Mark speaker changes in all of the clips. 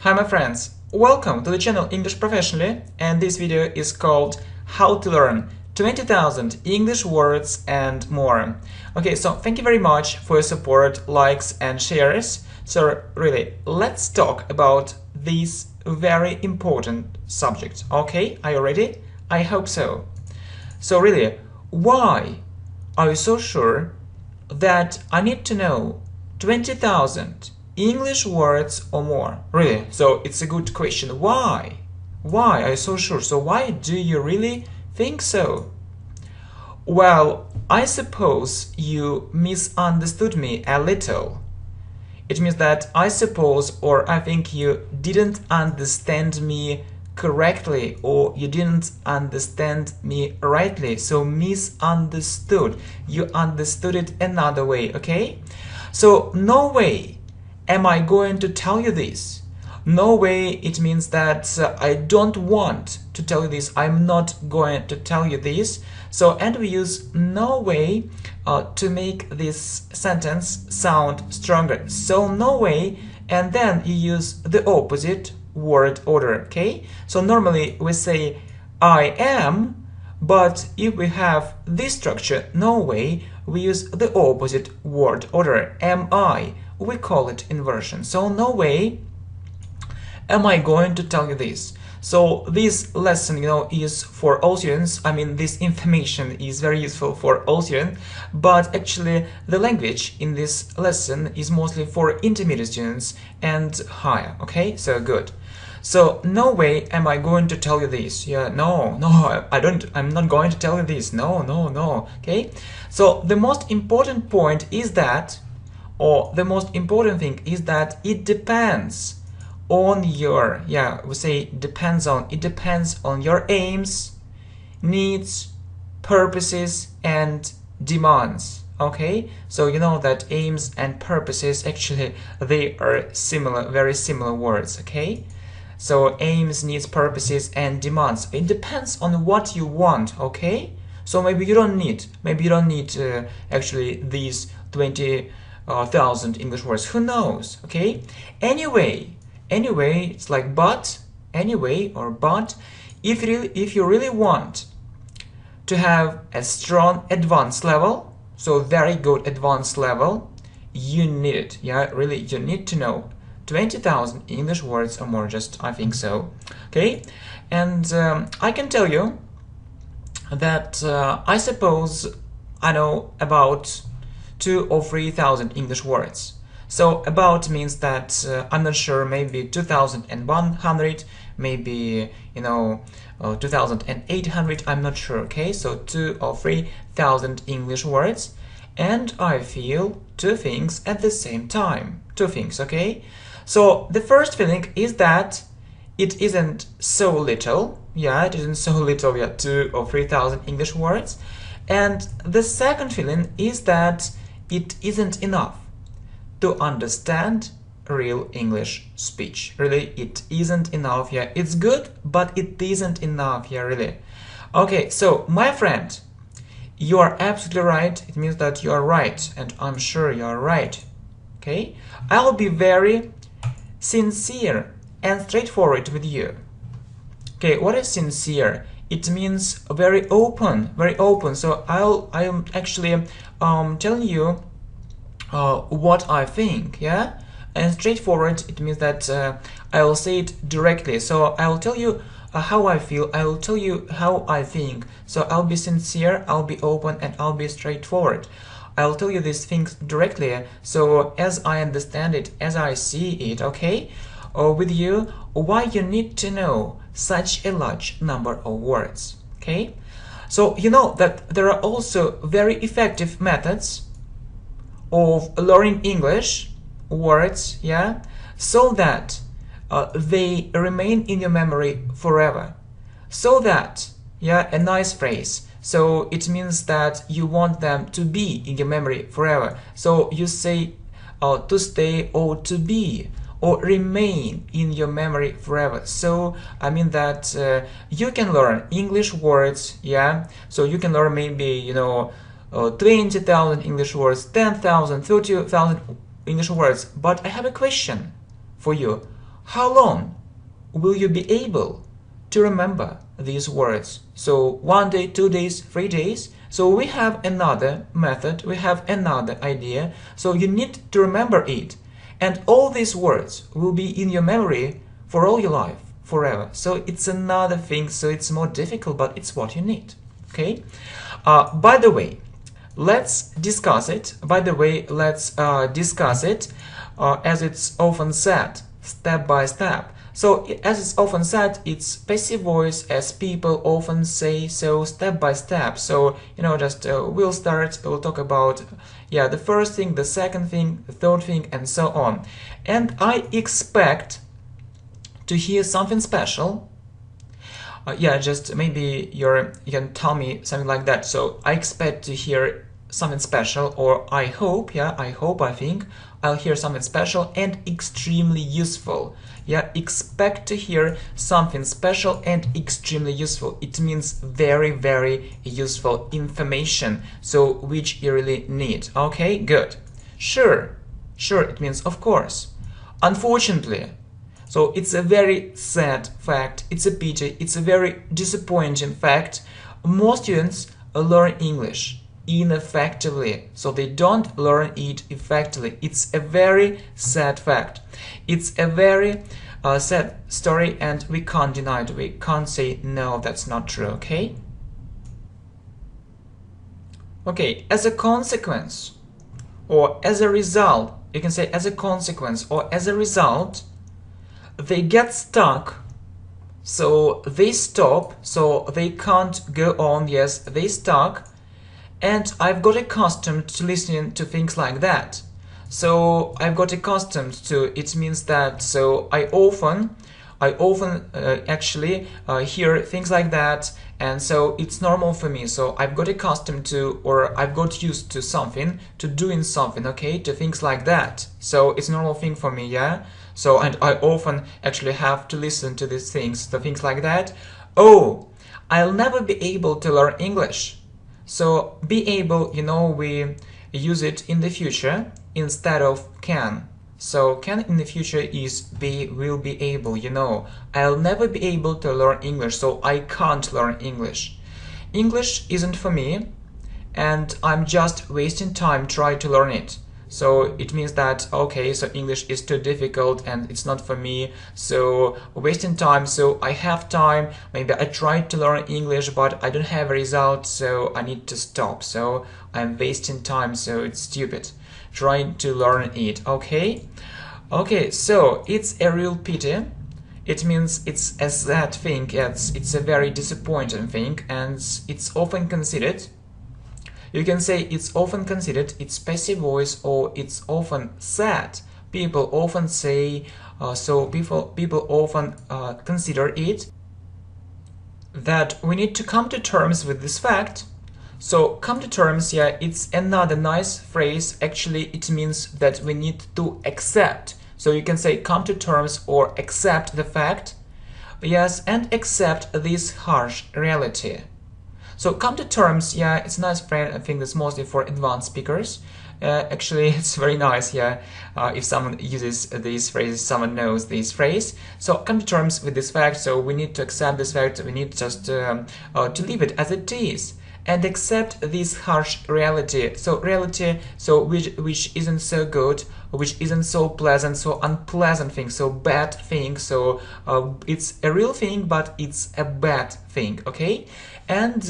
Speaker 1: Hi my friends, welcome to the channel English Professionally, and this video is called How to Learn 20,000 English Words and More. Okay, so thank you very much for your support, likes and shares. So really, let's talk about this very important subject. Okay, are you ready? I hope so. So really, why are you so sure that I need to know 20,000 English words or more? Really? So it's a good question. Why? Why are you so sure? So why do you really think so? Well, I suppose you misunderstood me a little. It means that I suppose or I think you didn't understand me correctly or you didn't understand me rightly. So misunderstood. You understood it another way, okay? So no way am I going to tell you this. No way, it means that I don't want to tell you this. I'm not going to tell you this. So, and we use no way to make this sentence sound stronger. So no way, and then you use the opposite word order, okay? So normally we say I am, but if we have this structure, no way, we use the opposite word order, am I. We call it inversion. So no way am I going to tell you this. So this lesson, is for all students. I mean, this information is very useful for all students, but actually the language in this lesson is mostly for intermediate students and higher, okay? So good. So no way am I going to tell you this. Yeah, no, I'm not going to tell you this. No, okay? So the most important point is that, or the most important thing is that it depends on your, it depends on your aims, needs, purposes and demands. Okay, so you know that aims and purposes, actually they are similar, very similar words. Okay, so aims, needs, purposes and demands, it depends on what you want. Okay, so maybe you don't need actually these 20,000 English words, who knows? Okay, anyway, it's like but, anyway, or but, if you really want to have a strong advanced level, so very good advanced level, you need it. Yeah, really, you need to know 20,000 English words or more, just I think so. Okay, and I can tell you that I suppose I know about 2,000 or 3,000 English words. So about means that I'm not sure, maybe 2,100, maybe 2,800, I'm not sure. Okay, so 2,000 or 3,000 English words, and I feel two things at the same time. Two things, okay? So the first feeling is that it isn't so little. Yeah, it isn't so little. Yeah, 2,000 or 3,000 English words, and the second feeling is that it isn't enough to understand real English speech. Really, it isn't enough here. It's good, but it isn't enough here, really. Okay, so my friend, you are absolutely right. It means that you are right, and I'm sure you are right. Okay, I'll be very sincere and straightforward with you. Okay, what is sincere? It means very open, very open. So I'm actually telling you what I think, yeah? And straightforward, it means that I will say it directly. So I'll tell you how I feel, I will tell you how I think. So I'll be sincere, I'll be open, and I'll be straightforward. I'll tell you these things directly, so as I understand it, as I see it, okay? With you, why you need to know such a large number of words, okay? So you know that there are also very effective methods of learning English words, yeah, so that they remain in your memory forever. So that, yeah, a nice phrase. So it means that you want them to be in your memory forever. So you say to stay or to be or remain in your memory forever. So I mean that you can learn English words, yeah. So you can learn maybe 20,000 English words, 10,000, 30,000 English words. But I have a question for you. how long will you be able to remember these words? So 1 day, 2 days, 3 days. So we have another method, we have another idea. So you need to remember it. And all these words will be in your memory for all your life, forever. So it's another thing, so it's more difficult, but it's what you need. Okay? By the way, let's discuss it. As it's often said, step by step. So as it's often said, it's passive voice, as people often say, so step by step. So, we'll talk about, the first thing, the second thing, the third thing, and so on. And I expect to hear something special. Just maybe you can tell me something like that. So I expect to hear something special, or I hope, I think I'll hear something special and extremely useful. Expect to hear something special and extremely useful. It means very, very useful information, so which you really need. Okay, good. Sure, it means of course. Unfortunately. So it's a very sad fact, it's a pity, it's a very disappointing fact. Most students learn English ineffectively, so they don't learn it effectively. It's a very sad fact. It's a very sad story, and we can't deny it. We can't say no, that's not true. Okay? Okay, as a consequence, or as a result, you can say as a consequence or as a result, they get stuck. So they stop, so they can't go on. Yes, they stuck. And I've got accustomed to listening to things like that. So I've got accustomed to, it means that, so I often actually hear things like that, and so it's normal for me. So I've got accustomed to, or I've got used to something, to doing something, okay, to things like that. So it's a normal thing for me, yeah? So, and I often actually have to listen to these things, to things like that. Oh, I'll never be able to learn English. So be able, we use it in the future instead of can. So can in the future is will be able, I'll never be able to learn English, so I can't learn English. English isn't for me, and I'm just wasting time trying to learn it. So it means that, okay, so English is too difficult and it's not for me, so wasting time. So I have time, maybe I tried to learn English but I don't have a result, so I need to stop. So I'm wasting time, so it's stupid trying to learn it. Okay, so it's a real pity. It means it's a sad thing, it's a very disappointing thing, and it's often considered, you can say it's often considered, it's passive voice, or it's often said. People often say, people often consider it, that we need to come to terms with this fact. So come to terms, it's another nice phrase. Actually, it means that we need to accept. So you can say come to terms or accept the fact. Yes, and accept this harsh reality. So come to terms, it's a nice phrase. I think that's mostly for advanced speakers. Actually, it's very nice, if someone uses these phrases, someone knows this phrase. So come to terms with this fact, so we need to accept this fact, we need just to leave it as it is and accept this harsh reality. So reality, so which isn't so good, which isn't so pleasant, so unpleasant thing, so bad thing. So it's a real thing, but it's a bad thing, okay? And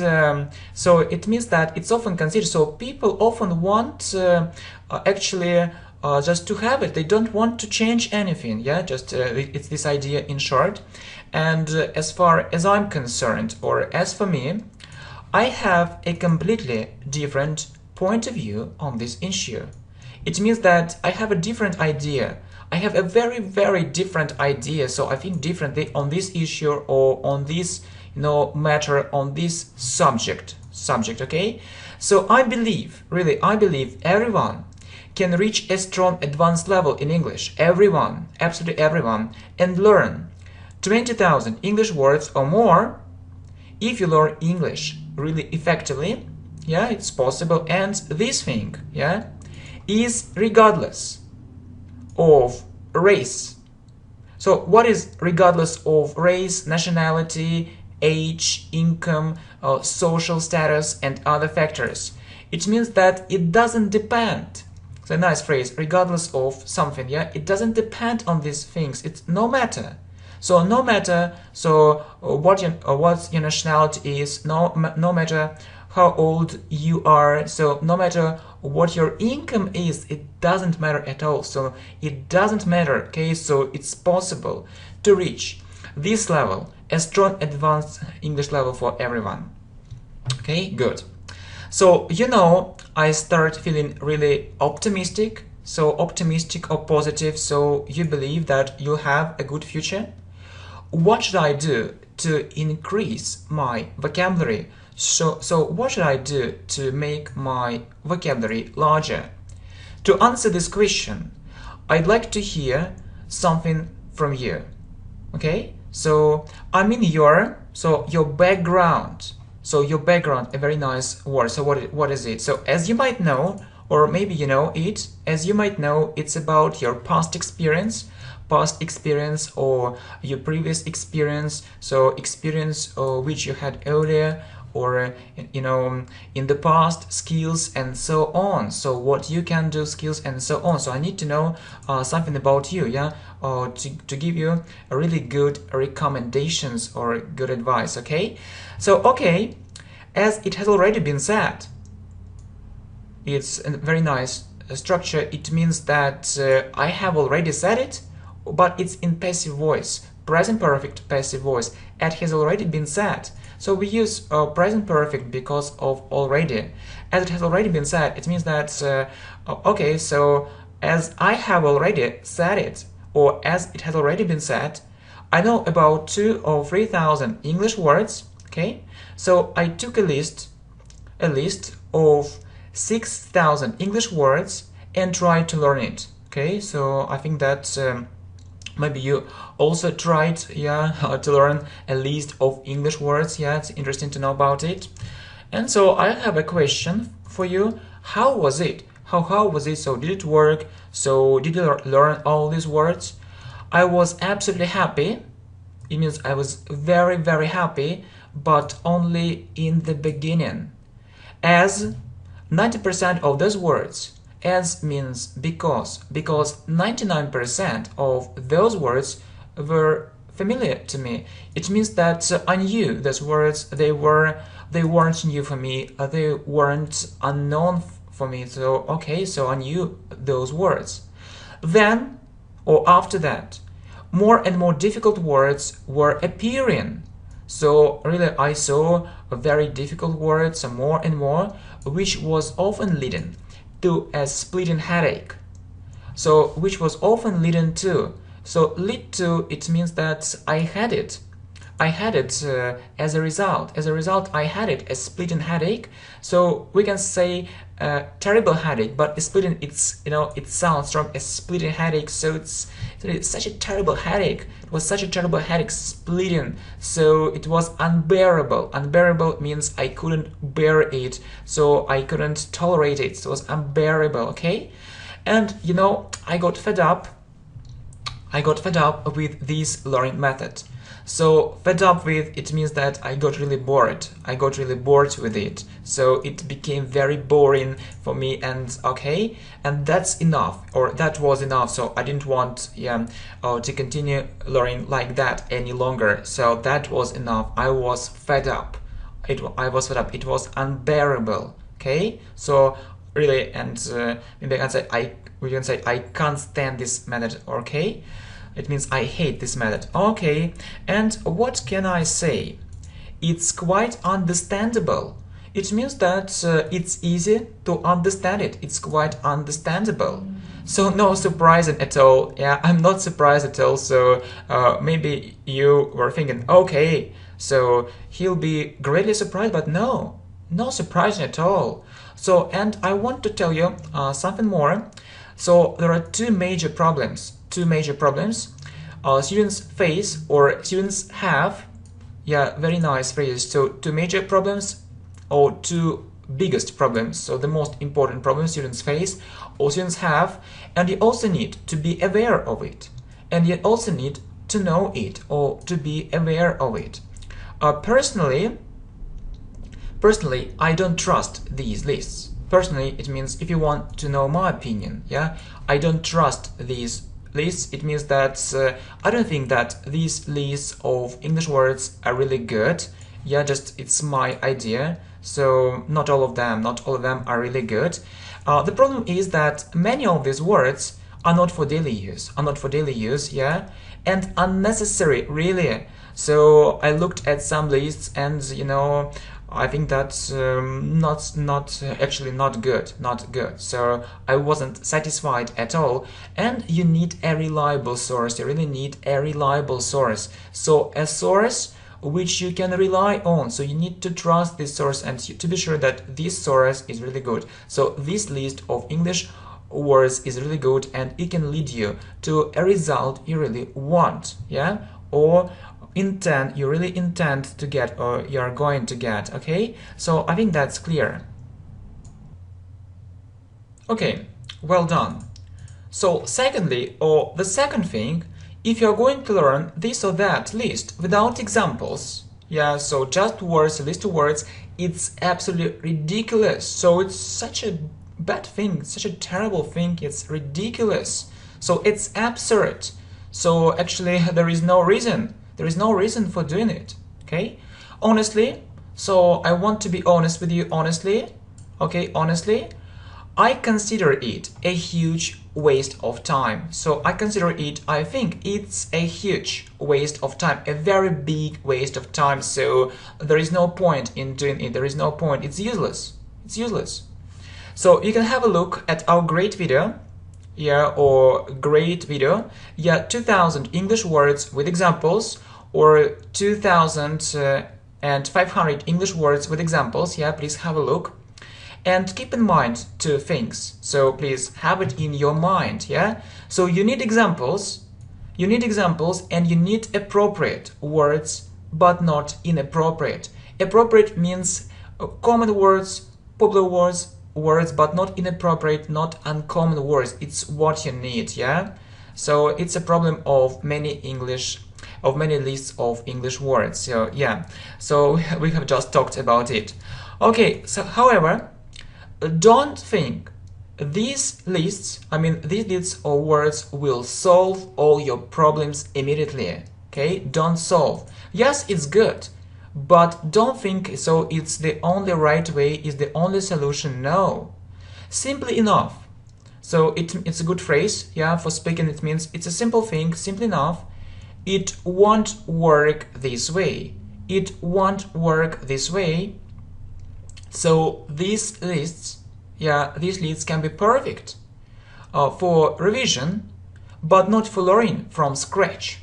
Speaker 1: so it means that it's often considered, so people often want actually just to have it. They don't want to change anything, it's this idea in short. And as far as I'm concerned, or as for me, I have a completely different point of view on this issue. It means that I have a different idea. I have a very, very different idea, so I think differently on this issue or on this matter, on this subject, okay? So I believe, really, I believe everyone can reach a strong advanced level in English. Everyone, absolutely everyone, and learn 20,000 English words or more if you learn English really effectively. It's possible. And this thing, is regardless of race, So what is regardless of race, nationality, age, income, social status, and other factors? It means that it doesn't depend. It's a nice phrase, regardless of something, yeah? It doesn't depend on these things. It's no matter. So no matter what your nationality is, no matter how old you are, so no matter what your income is, it doesn't matter at all. So it doesn't matter, okay? So it's possible to reach this level, a strong advanced English level for everyone. Okay, good. So, I start feeling really optimistic. So optimistic or positive, so you believe that you'll have a good future. What should I do to increase my vocabulary? So what should I do to make my vocabulary larger? To answer this question, I'd like to hear something from you. Okay? So I mean your background. So your background, a very nice word. So what is it? So as you might know, or maybe you know it, as you might know, it's about your past experience or your previous experience. So experience which you had earlier, or in the past, skills and so on. So what you can do, skills and so on. So I need to know something about you, yeah, to give you a really good recommendations or good advice. Okay, so okay, as it has already been said, it's a very nice structure. It means that I have already said it, but it's in passive voice, present perfect passive voice. It has already been said. So we use present perfect because of already. As it has already been said, it means that, okay, so as I have already said it, or as it has already been said, I know about 2,000 or 3,000 English words, okay? So I took a list of 6,000 English words and tried to learn it, okay? So I think that maybe you also tried, to learn a list of English words. Yeah, it's interesting to know about it. And so I have a question for you. How was it? How was it? So did it work? So did you learn all these words? I was absolutely happy. It means I was very, very happy, but only in the beginning. As 90% of those words, as means because 99% of those words were familiar to me. It means that I knew those words. They weren't new for me. They weren't unknown for me. So okay, so I knew those words. Then, or after that, more and more difficult words were appearing. So really I saw very difficult words, more and more, which was often leading to a splitting headache. So which was often leading to. So lead to, it means that I had it as a result. As a result, I had it, a splitting headache. So we can say terrible headache, but splitting, it sounds strong, a splitting headache. So it's such a terrible headache. It was such a terrible headache, splitting. So it was unbearable. Unbearable means I couldn't bear it. So I couldn't tolerate it. So it was unbearable, okay? And I got fed up. With this learning method. So fed up with, it means that I got really bored. I got really bored with it. So it became very boring for me, and okay, and that's enough, or that was enough. So I didn't want to continue learning like that any longer. So that was enough. I was fed up. I was fed up. It was unbearable. Okay, so really, and maybe we can say I can't stand this method. Okay. It means I hate this method. Okay, and what can I say? It's quite understandable. It means that it's easy to understand it. It's quite understandable. So no surprising at all. Yeah, I'm not surprised at all. So maybe you were thinking, okay, so he'll be greatly surprised, but no surprising at all. So, and I want to tell you something more. So there are two major problems students face, or students have. Very nice phrase. So two major problems, or two biggest problems, so the most important problems students face or students have, and you also need to be aware of it, and you also need to know it or to be aware of it. Personally, I don't trust these lists. Personally, it means if you want to know my opinion, yeah, I don't trust these lists. It means that I don't think that these lists of English words are really good. Yeah, just it's my idea. So not all of them are really good. The problem is that many of these words are not for daily use, yeah, and unnecessary, really. So I looked at some lists, and I think that's actually not good. So I wasn't satisfied at all. And you need a reliable source. You really need a reliable source. So a source which you can rely on. So you need to trust this source and to be sure that this source is really good. So this list of English words is really good, and it can lead you to a result you really want, yeah, or you really intend to get, or you're going to get. Okay, so I think that's clear. Okay, well done. So secondly, or the second thing, if you're going to learn this or that list without examples, yeah, so just words, a list of words, it's absolutely ridiculous. So it's such a bad thing, such a terrible thing, it's ridiculous. So it's absurd. So actually there is no reason for doing it, okay? Honestly, so I want to be honest with you, honestly, okay, honestly, I consider it a huge waste of time. So I think it's a huge waste of time, a very big waste of time. So there is no point in doing it, there is no point, it's useless. So you can have a look at our great video, yeah, or great video, yeah, 2000 English words with examples, or 2500 English words with examples, yeah, please have a look. And keep in mind two things, so please have it in your mind, yeah? So you need examples, and you need appropriate words, but not inappropriate. Appropriate means common words, popular words, but not inappropriate, not uncommon words. It's what you need, yeah? So it's a problem of many lists of English words. So yeah, so we have just talked about it. Okay, so however, don't think these lists of words will solve all your problems immediately. Okay, don't solve. Yes, it's good, but don't think so it's the only right way, is the only solution. No, simply enough. So it's a good phrase, yeah, for speaking. It means it's a simple thing, simple enough. It won't work this way. It won't work this way. So these lists can be perfect for revision, but not for learning from scratch.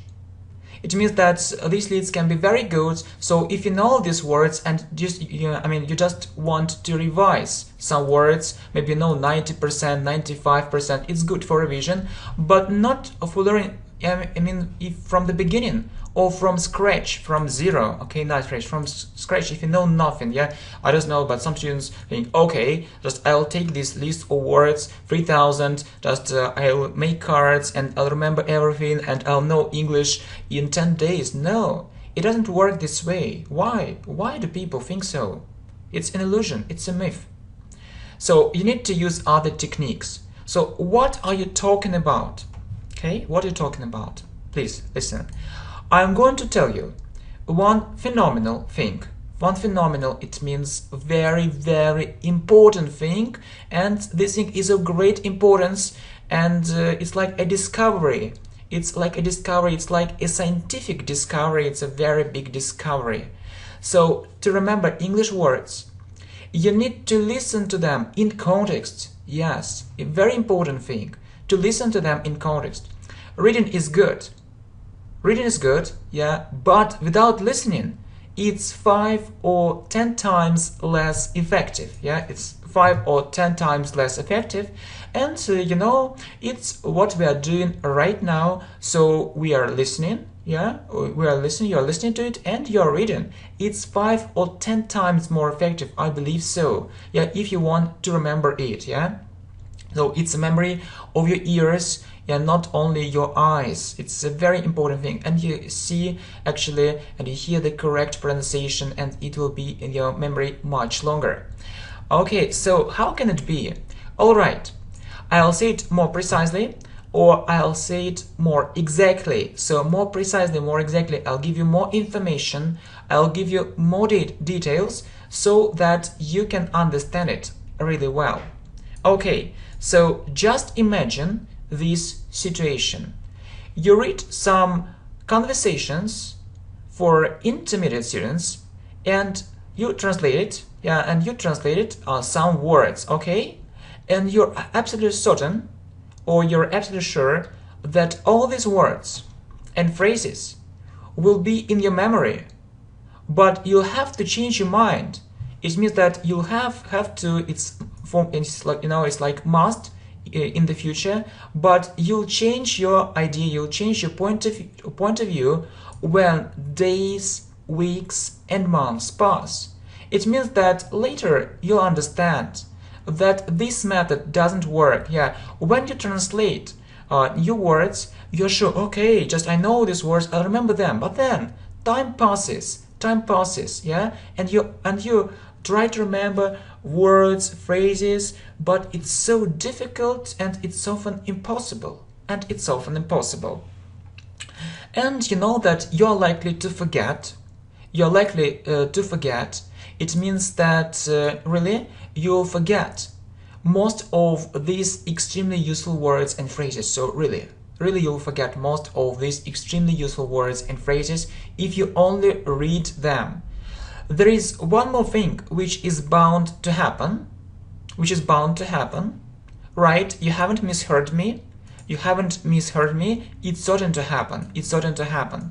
Speaker 1: It means that these lists can be very good. So if you know these words and you just want to revise some words, maybe you know 90%, 95%, it's good for revision, but not for learning. If from the beginning or from scratch, from zero, okay, not fresh, from scratch, if you know nothing, yeah, I don't know, but some students think, okay, just I'll take this list of words, 3000, just I'll make cards and I'll remember everything and I'll know English in 10 days. No, it doesn't work this way. Why do people think so? It's an illusion, it's a myth. So you need to use other techniques. So what are you talking about? Okay, what are you talking about? Please listen. I'm going to tell you one phenomenal thing. It means very, very important thing, and this thing is of great importance, and it's like a discovery. It's like a scientific discovery. It's a very big discovery. So to remember English words, you need to listen to them in context. Yes, a very important thing, to listen to them in context. Reading is good, yeah, but without listening, it's 5 or 10 times less effective, yeah, it's 5 or 10 times less effective, and it's what we are doing right now. So we are listening, yeah, you're listening to it, and you're reading. It's 5 or 10 times more effective, I believe so, yeah, if you want to remember it, yeah. So it's a memory of your ears and not only your eyes. It's a very important thing. And you see actually, and you hear the correct pronunciation, and it will be in your memory much longer. Okay, so how can it be? All right, I'll say it more precisely, or I'll say it more exactly. So more precisely, more exactly, I'll give you more information, I'll give you more details so that you can understand it really well. Okay, so just imagine this situation. You read some conversations for intermediate students and you translate it, some words, okay? And you're absolutely certain, or you're absolutely sure that all these words and phrases will be in your memory, but you'll have to change your mind. It means that you'll have to, it's like, you know, it's like must in the future, but you'll change your idea, you'll change your point of view when days, weeks and months pass. It means that later you'll understand that this method doesn't work. Yeah, when you translate new words, you're sure, okay, just I know these words, I remember them, but then time passes, yeah, and you try to remember words, phrases, but it's so difficult and it's often impossible. And you know that you're likely to forget. It means that really you'll forget most of these extremely useful words and phrases. So really you'll forget most of these extremely useful words and phrases if you only read them. There is one more thing which is bound to happen, right? You haven't misheard me. It's certain to happen.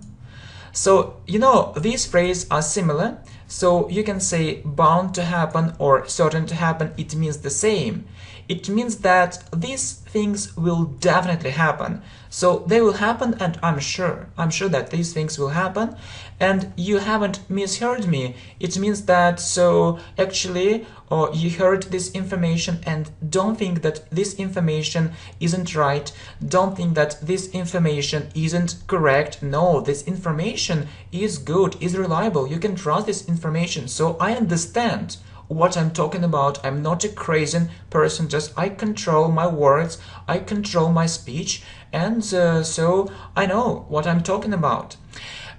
Speaker 1: So, you know, these phrases are similar. So you can say bound to happen or certain to happen. It means the same. It means that these things will definitely happen. So they will happen, and I'm sure that these things will happen. And you haven't misheard me. It means that, so actually, you heard this information and don't think that this information isn't right. Don't think that this information isn't correct. No, this information is good, is reliable. You can trust this information. So I understand what I'm talking about. I'm not a crazy person, just I control my words, I control my speech, and so I know what I'm talking about.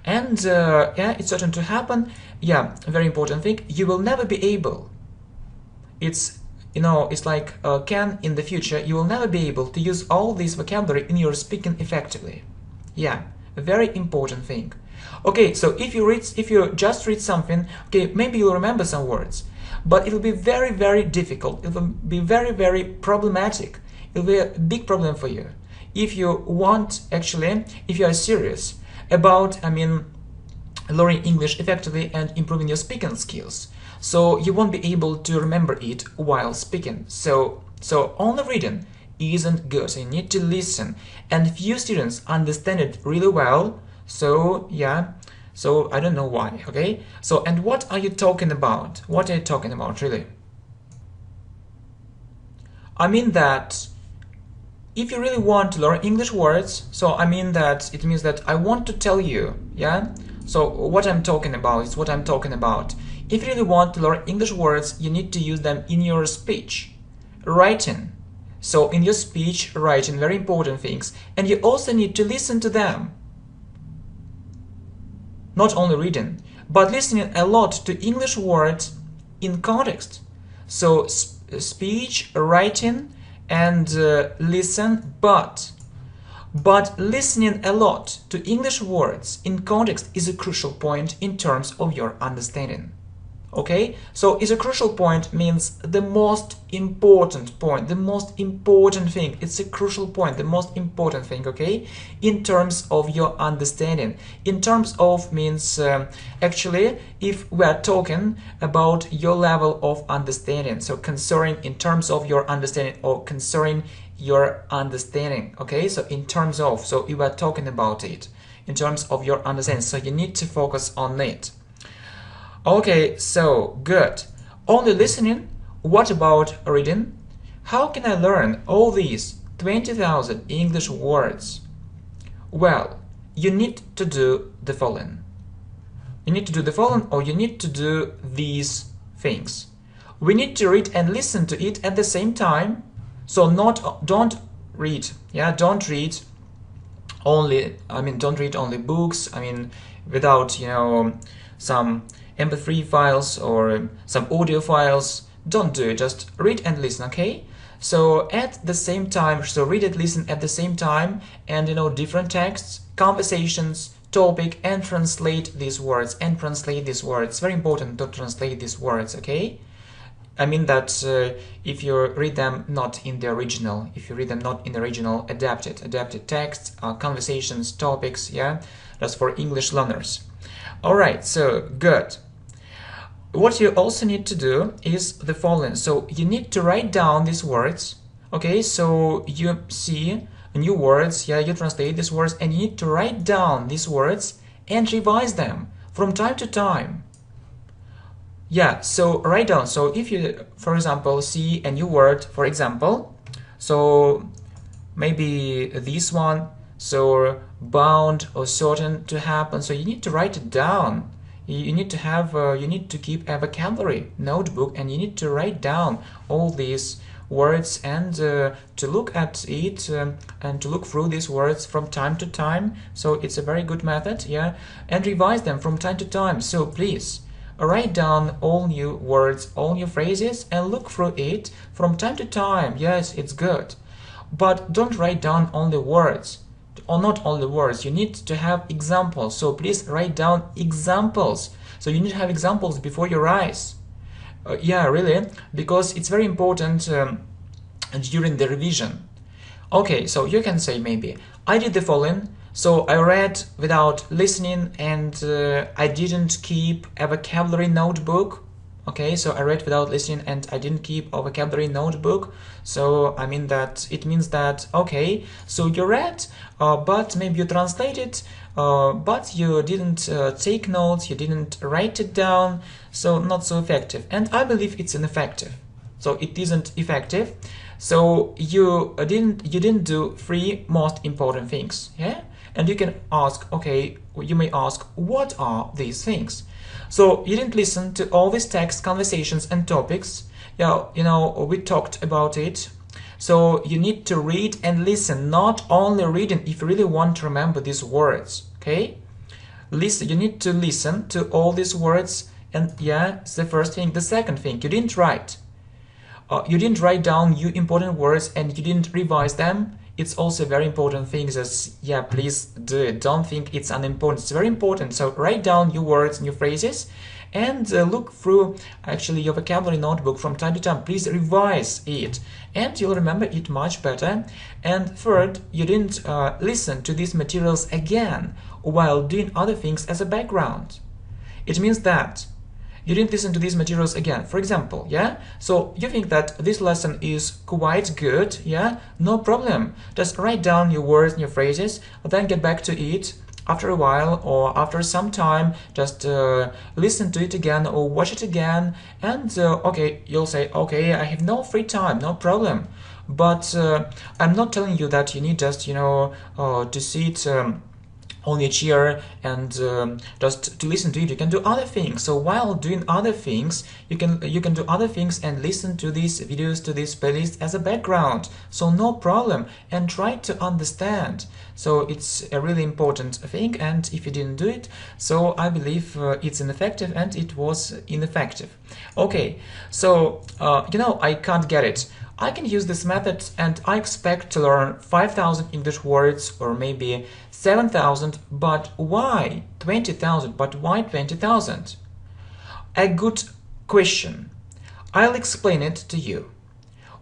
Speaker 1: And yeah, it's certain to happen. Yeah, very important thing, you will never be able, it's, you know, it's like can in the future, you will never be able to use all this vocabulary in your speaking effectively. Yeah, a very important thing. Okay, so if you just read something, okay, maybe you'll remember some words, but it will be very, very difficult. It will be very, very problematic. It will be a big problem for you if you want, actually, if you are serious about, learning English effectively and improving your speaking skills. So you won't be able to remember it while speaking. So only reading isn't good. So you need to listen. And few students understand it really well. So yeah. So I don't know why, okay? So, and what are you talking about? What are you talking about, really? I mean that if you really want to learn English words, so I mean that it means that I want to tell you, yeah? So what I'm talking about is what I'm talking about. If you really want to learn English words, you need to use them in your speech, writing. So in your speech, writing, very important things. And you also need to listen to them. Not only reading, but listening a lot to English words in context. So speech, writing, and listen, but listening a lot to English words in context is a crucial point in terms of your understanding. Okay, so is a crucial point means the most important point, the most important thing. It's a crucial point, the most important thing, okay, in terms of your understanding. In terms of means actually if we are talking about your level of understanding, so concerning in terms of your understanding or concerning your understanding, okay, so in terms of, so we are talking about it in terms of your understanding, so you need to focus on it. Okay, so good. Only listening. What about reading? How can I learn all these 20,000 English words? Well, you need to do the following. You need to do the following, or you need to do these things. We need to read and listen to it at the same time. So don't read only books, without, some MP3 files or some audio files. Don't do it, just read and listen, okay? So at the same time, so read and listen at the same time, and different texts, conversations, topic, and translate these words, It's very important to translate these words, okay? I mean that if you read them not in the original, adapted texts, conversations, topics, yeah, that's for English learners. All right, so good. What you also need to do is the following. So you need to write down these words, okay? So you see new words, yeah, you translate these words, and you need to write down these words and revise them from time to time. Yeah, so write down. So if you, for example, see a new word, for example, so maybe this one, so bound or certain to happen, so you need to write it down. You need to have, you need to keep a vocabulary notebook, and you need to write down all these words and to look at it and to look through these words from time to time. So it's a very good method, yeah, and revise them from time to time. So please write down all new words, all new phrases, and look through it from time to time. Yes, it's good, but don't write down only words, or not only words. You need to have examples, so please write down examples. So you need to have examples before your eyes. Yeah, really, because it's very important during the revision. Okay, so you can say maybe, I did the following. So I read without listening, and I didn't keep a vocabulary notebook. Okay, so I read without listening and I didn't keep a vocabulary notebook. So I mean that it means that, okay, so you read, but maybe you translated, but you didn't take notes, you didn't write it down, so not so effective. And I believe it's ineffective. So it isn't effective. So you didn't do three most important things, yeah? And you can ask, okay, you may ask, what are these things? So you didn't listen to all these texts, conversations, and topics. Yeah, we talked about it. So you need to read and listen, not only reading if you really want to remember these words, okay? Listen, you need to listen to all these words, and yeah, it's the first thing. The second thing, you didn't write. You didn't write down new important words and you didn't revise them. It's also a very important thing. Just, yeah, please do it. Don't think it's unimportant. It's very important. So write down new words, new phrases, and look through actually your vocabulary notebook from time to time. Please revise it, and you'll remember it much better. And third, you didn't listen to these materials again while doing other things as a background. It means that you didn't listen to these materials again. For example, yeah? So you think that this lesson is quite good, yeah? No problem. Just write down your words, your phrases, then get back to it after a while or after some time. Just listen to it again or watch it again, and okay, you'll say, okay, I have no free time, no problem. But I'm not telling you that you need just, to sit on your chair and just to listen to it. You can do other things. So while doing other things, you can do other things and listen to these videos, to this playlist as a background. So no problem, and try to understand. So it's a really important thing, and if you didn't do it, so I believe it's ineffective, and it was ineffective. Okay, so I can't get it. I can use this method and I expect to learn 5,000 English words or maybe 7,000, but why 20,000? But why 20,000? A good question. I'll explain it to you.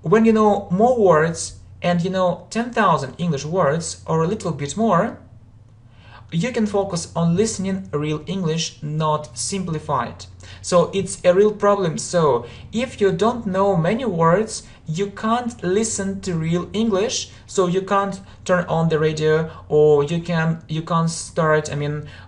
Speaker 1: When you know more words and you know 10,000 English words or a little bit more, you can focus on listening real English, not simplified. So it's a real problem. So if you don't know many words you can't listen to real English, so you can't turn on the radio, or you can't start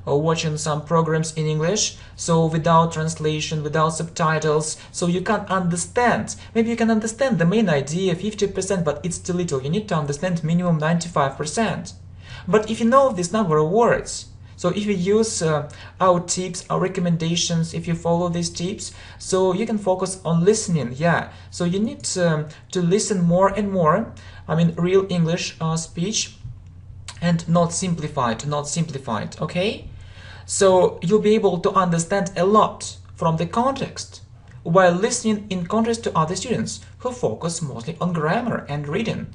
Speaker 1: watching some programs in English, so without translation, without subtitles, so you can't understand. Maybe you can understand the main idea 50%, but it's too little. You need to understand minimum 95%. But if you know this number of words, so if you use our tips, our recommendations, if you follow these tips, so you can focus on listening. Yeah, so you need to listen more and more, real English speech, and not simplified, okay? So you'll be able to understand a lot from the context, while listening, in contrast to other students who focus mostly on grammar and reading.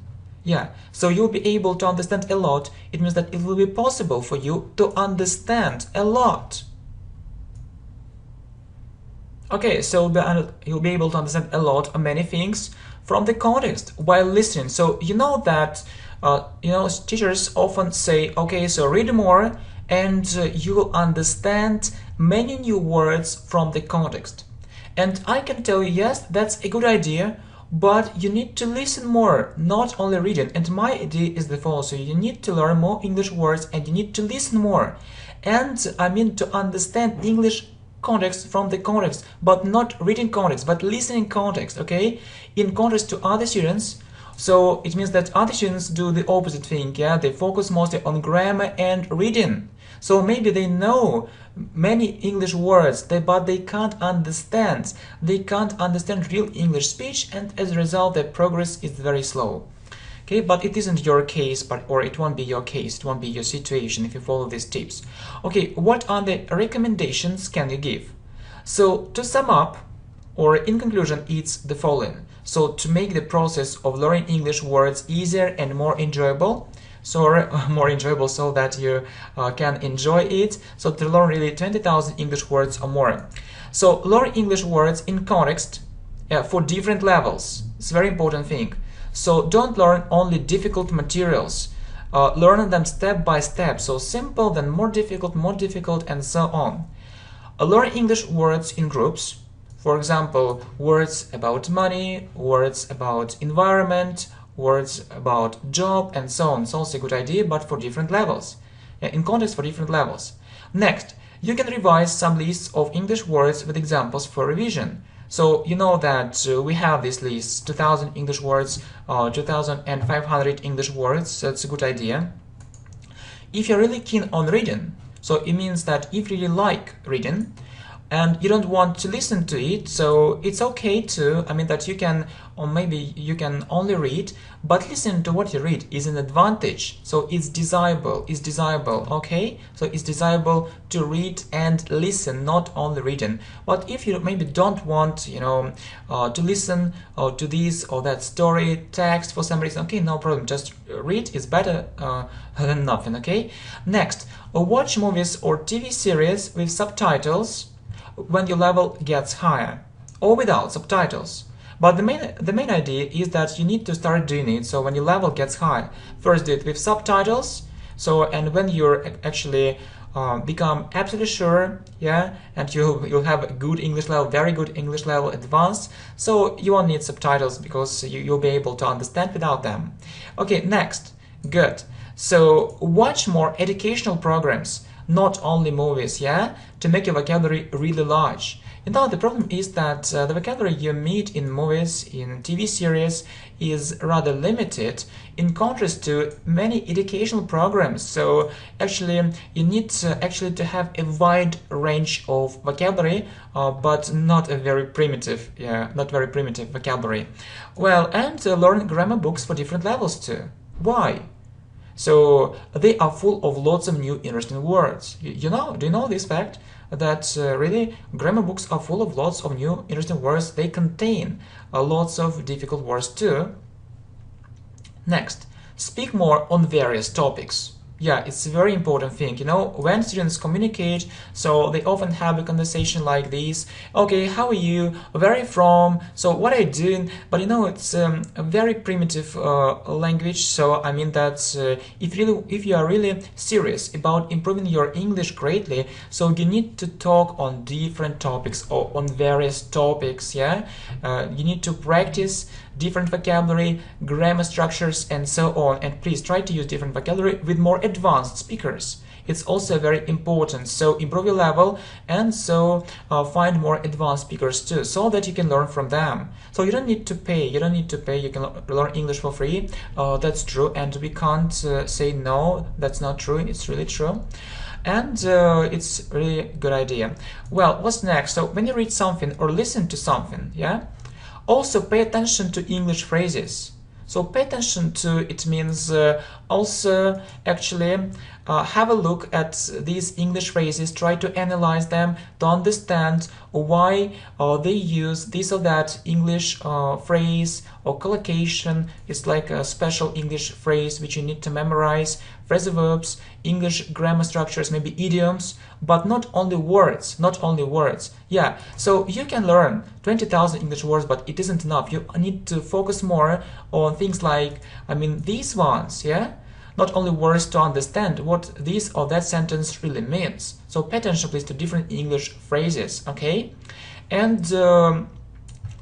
Speaker 1: Yeah, so you'll be able to understand a lot. It means that it will be possible for you to understand a lot. Okay, so you'll be able to understand a lot of many things from the context while listening. So you know that teachers often say, okay, so read more, and you will understand many new words from the context. And I can tell you, yes, that's a good idea, but you need to listen more, not only reading. And my idea is the following: so you need to learn more English words, and you need to listen more. And to understand English context from the context, but not reading context, but listening context, okay? In contrast to other students. So it means that other students do the opposite thing, yeah? They focus mostly on grammar and reading. So maybe they know many English words, but they can't understand. They can't understand real English speech, and as a result, their progress is very slow. Okay, but it isn't your case, or it won't be your case, it won't be your situation if you follow these tips. Okay, what are the recommendations can you give? So to sum up, or in conclusion, it's the following. So to make the process of learning English words easier and more enjoyable, so that you can enjoy it, so to learn really 20,000 English words or more. So learn English words in context for different levels. It's a very important thing. So don't learn only difficult materials. Learn them step by step. So simple, then more difficult, and so on. Learn English words in groups. For example, words about money, words about environment, words about job, and so on. It's also a good idea, but for different levels. In context for different levels. Next, you can revise some lists of English words with examples for revision. So you know that we have this list: 2,000 English words, 2,500 English words. That's a good idea. If you're really keen on reading, so it means that if you really like reading and you don't want to listen to it, so it's okay to, that you can, or maybe you can only read, but listen to what you read is an advantage. So it's desirable, okay? So it's desirable to read and listen, not only reading. But if you maybe don't want, to listen to this or that story, text for some reason, okay, no problem, just read is better than nothing, okay? Next, watch movies or TV series with subtitles when your level gets higher, or without subtitles. But the main idea is that you need to start doing it. So when your level gets high, first do it with subtitles. So, and when you're actually become absolutely sure, yeah, and you'll have a good English level, very good English level, advanced, so you won't need subtitles because you'll be able to understand without them. Okay, next, good. So watch more educational programs, not only movies, yeah, to make your vocabulary really large. The problem is that the vocabulary you meet in movies, in TV series, is rather limited in contrast to many educational programs. So actually you need to have a wide range of vocabulary, but not a very primitive, vocabulary. Well, and learn grammar books for different levels too. Why? So they are full of lots of new interesting words. Do you know this fact? That really grammar books are full of lots of new interesting words. They contain lots of difficult words too. Next, speak more on various topics. Yeah, it's a very important thing. When students communicate, so they often have a conversation like this. Okay, how are you? Where are you from? So what are you doing? But it's a very primitive language. So that if you are really serious about improving your English greatly, so you need to talk on different topics or on various topics. Yeah, you need to practice different vocabulary, grammar structures, and so on. And please try to use different vocabulary with more advanced speakers. It's also very important. So improve your level, and so find more advanced speakers too, so that you can learn from them. So you don't need to pay. You don't need to pay. You can learn English for free. That's true, and we can't say no. That's not true. It's really true. And it's really a good idea. Well, what's next? So when you read something or listen to something, yeah, also pay attention to English phrases. So pay attention to it means also actually have a look at these English phrases, try to analyze them, to understand why they use this or that English phrase or collocation. It's like a special English phrase which you need to memorize, phrasal verbs, English grammar structures, maybe idioms, but not only words, not only words. Yeah, so you can learn 20,000 English words, but it isn't enough. You need to focus more on things like, I mean, these ones, yeah? Not only words, to understand what this or that sentence really means. So pay attention, please, to different English phrases, okay? And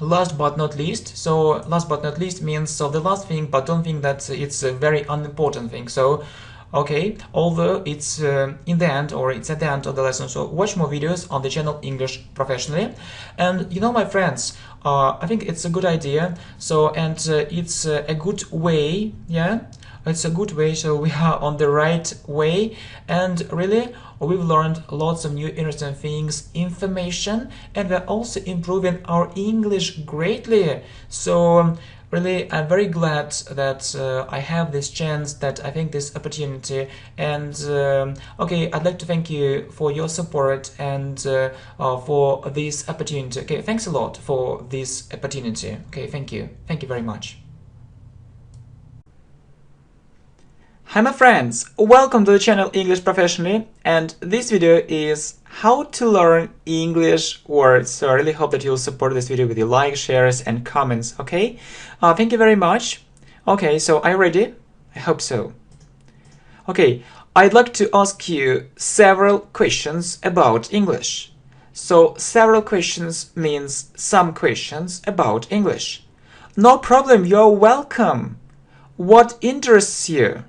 Speaker 1: last but not least, so last but not least means, so the last thing, but don't think that it's a very unimportant thing. So okay, although it's in the end, or it's at the end of the lesson, so watch more videos on the channel English Professionally. And you know, my friends, I think it's a good idea. So, and it's a good way, yeah, it's a good way. So we are on the right way, and really we've learned lots of new interesting things, information, and we're also improving our English greatly. So really, I'm very glad that I have this chance, that I think this opportunity, and okay, I'd like to thank you for your support and for this opportunity. Okay, thanks a lot for this opportunity. Okay, thank you very much. Hi my friends, welcome to the channel English Professionally, and this video is how to learn English words. So I really hope that you'll support this video with your likes, shares and comments, okay? Thank you very much. Okay, so are you ready? I hope so. Okay, I'd like to ask you several questions about English. So several questions means some questions about English. No problem, you're welcome. What interests you?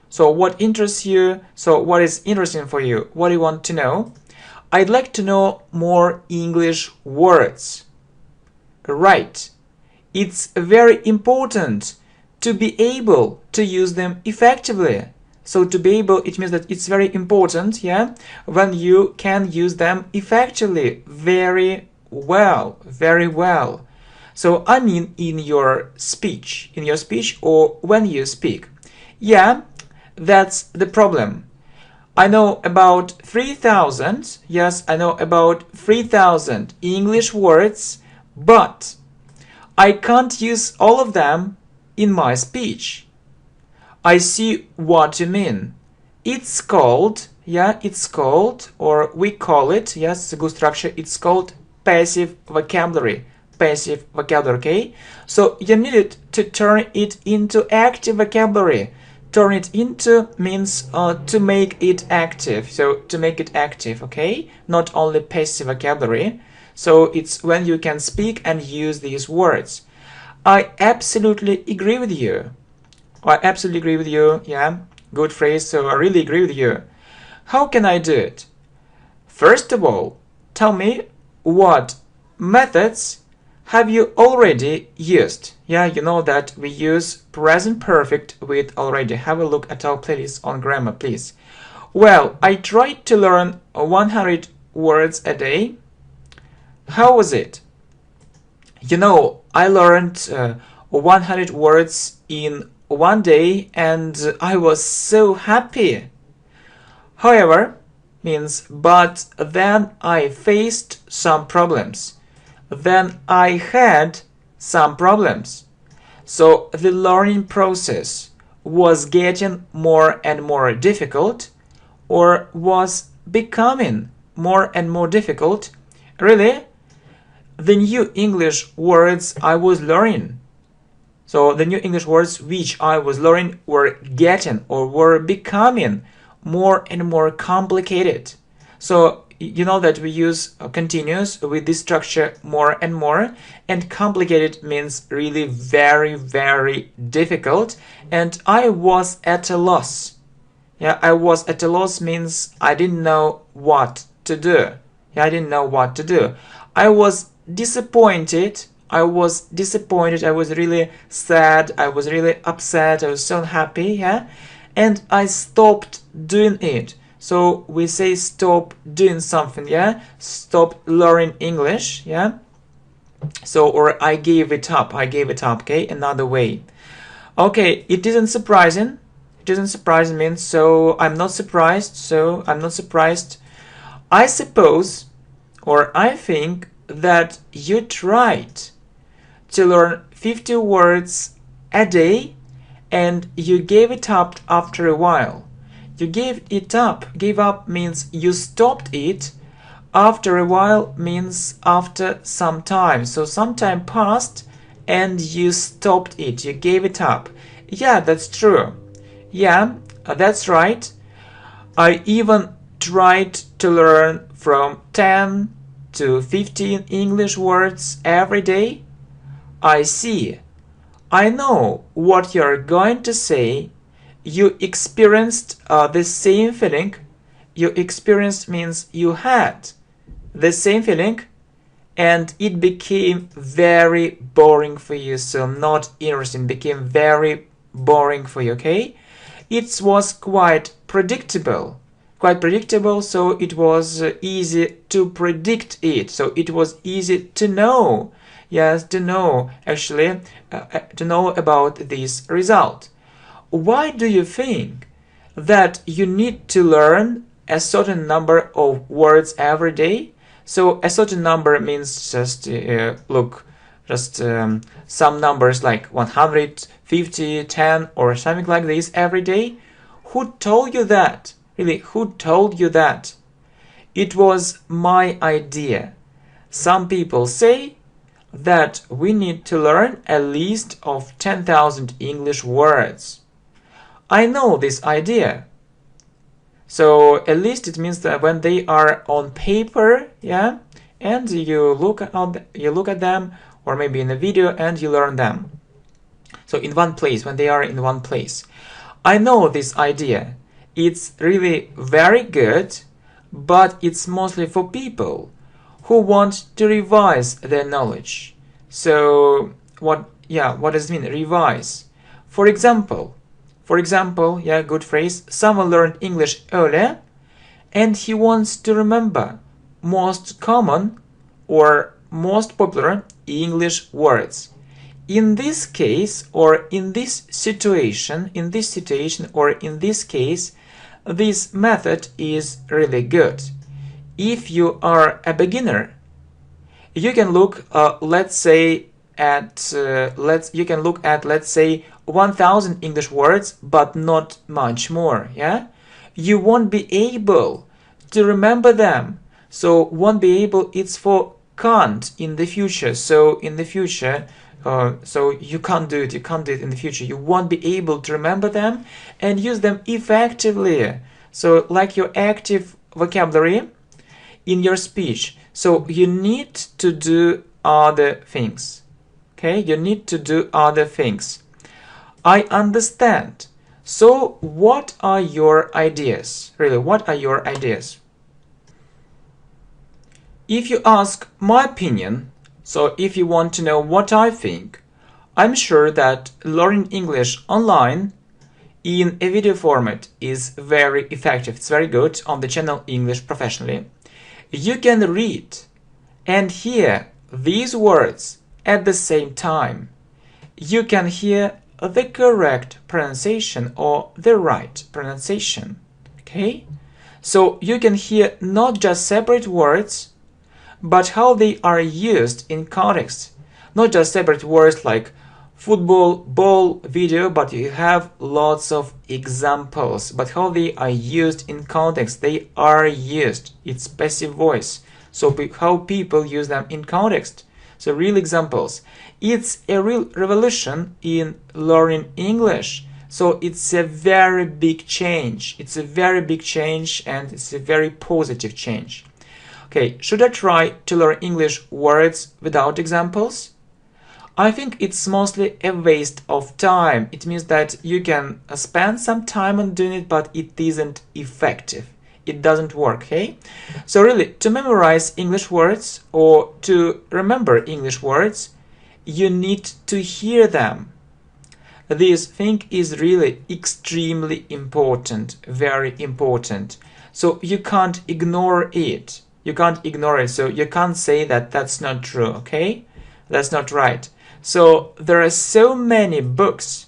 Speaker 1: So what interests you? So what is interesting for you? What do you want to know? I'd like to know more English words. Right. It's very important to be able to use them effectively. So to be able, it means that it's very important, yeah, when you can use them effectively, very well, very well. So I mean in your speech or when you speak. Yeah. That's the problem. I know about 3,000, yes, I know about 3,000 English words, but I can't use all of them in my speech. I see what you mean. It's called, yeah, it's called, or we call it, yes, it's a good structure, it's called passive vocabulary. Passive vocabulary, okay? So you need to turn it into active vocabulary. Turn it into means to make it active. So to make it active, okay? Not only passive vocabulary. So it's when you can speak and use these words. I absolutely agree with you. I absolutely agree with you. Yeah, good phrase. So I really agree with you. How can I do it? First of all, tell me what methods have you already used? Yeah, you know that we use present perfect with already. Have a look at our playlist on grammar, please. Well, I tried to learn 100 words a day. How was it? You know, I learned 100 words in one day and I was so happy. However, but then I faced some problems. Then I had some problems. So the learning process was getting more and more difficult, or was becoming more and more difficult. Really, the new English words I was learning. So the new English words which I was learning were getting or were becoming more and more complicated. So you know that we use continuous with this structure more and more, and complicated means really very, very difficult. And I was at a loss. Yeah, I was at a loss means I didn't know what to do. Yeah, I didn't know what to do. I was disappointed. I was really sad. I was really upset. I was so unhappy. Yeah, and I stopped doing it. So we say stop doing something, yeah? Stop learning English, yeah? So, or I gave it up, okay? Another way. Okay, it isn't surprising. It isn't surprising means so I'm not surprised, I suppose, or I think that you tried to learn 50 words a day and you gave it up after a while. You gave it up. Gave up means you stopped it. After a while means after some time. So some time passed and you stopped it. You gave it up. Yeah, that's true. Yeah, that's right. I even tried to learn from 10 to 15 English words every day. I see. I know what you're going to say. You experienced the same feeling. You experienced means you had the same feeling, and it became very boring for you. So not interesting, became very boring for you, okay? It was quite predictable. So it was easy to predict it. So it was easy to know. Yes, to know about this result. Why do you think that you need to learn a certain number of words every day? So a certain number means just some numbers like 150, 10 or something like this every day. Who told you that? Really, who told you that? It was my idea. Some people say that we need to learn a list of 10,000 English words. I know this idea. So at least it means that when they are on paper, yeah, and you look at them, or maybe in a video, and you learn them. So in one place, when they are in one place. I know this idea. It's really very good, but it's mostly for people who want to revise their knowledge. So what does it mean, revise? For example, yeah, good phrase, someone learned English earlier and he wants to remember most common or most popular English words. In this case, or in this situation, or in this case, this method is really good. If you are a beginner, you can look, let's say, let's say 1,000 English words, but not much more. Yeah, you won't be able to remember them. So won't be able. It's for can't in the future. So in the future. So you can't do it in the future. You won't be able to remember them and use them effectively. So like your active vocabulary in your speech. So you need to do other things. Okay, you need to do other things. I understand. So what are your ideas? Really, what are your ideas? If you ask my opinion, so if you want to know what I think, I'm sure that learning English online in a video format is very effective. It's very good on the channel English Professionally. You can read and hear these words at the same time. You can hear the correct pronunciation or the right pronunciation. Okay? So you can hear not just separate words, but how they are used in context. Not just separate words like football, ball, video, but you have lots of examples. But how they are used in context, they are used. It's passive voice. So how people use them in context. So real examples. It's a real revolution in learning English. So it's a very big change. It's a very big change and it's a very positive change. Okay, should I try to learn English words without examples? I think it's mostly a waste of time. It means that you can spend some time on doing it, but it isn't effective. It doesn't work, okay? So really, to memorize English words or to remember English words, you need to hear them. This thing is really extremely important, very important. So you can't ignore it. You can't ignore it. So you can't say that that's not true, okay? That's not right. So there are so many books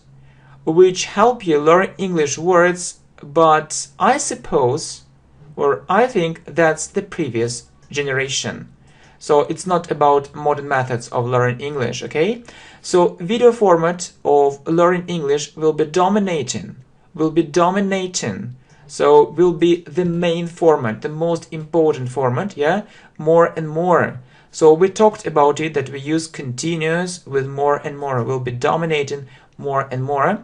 Speaker 1: which help you learn English words, but I suppose, or I think that's the previous generation. So it's not about modern methods of learning English, okay? So video format of learning English will be dominating. So will be the main format, the most important format, yeah? More and more. So we talked about it, that we use continuous with more and more, will be dominating more and more.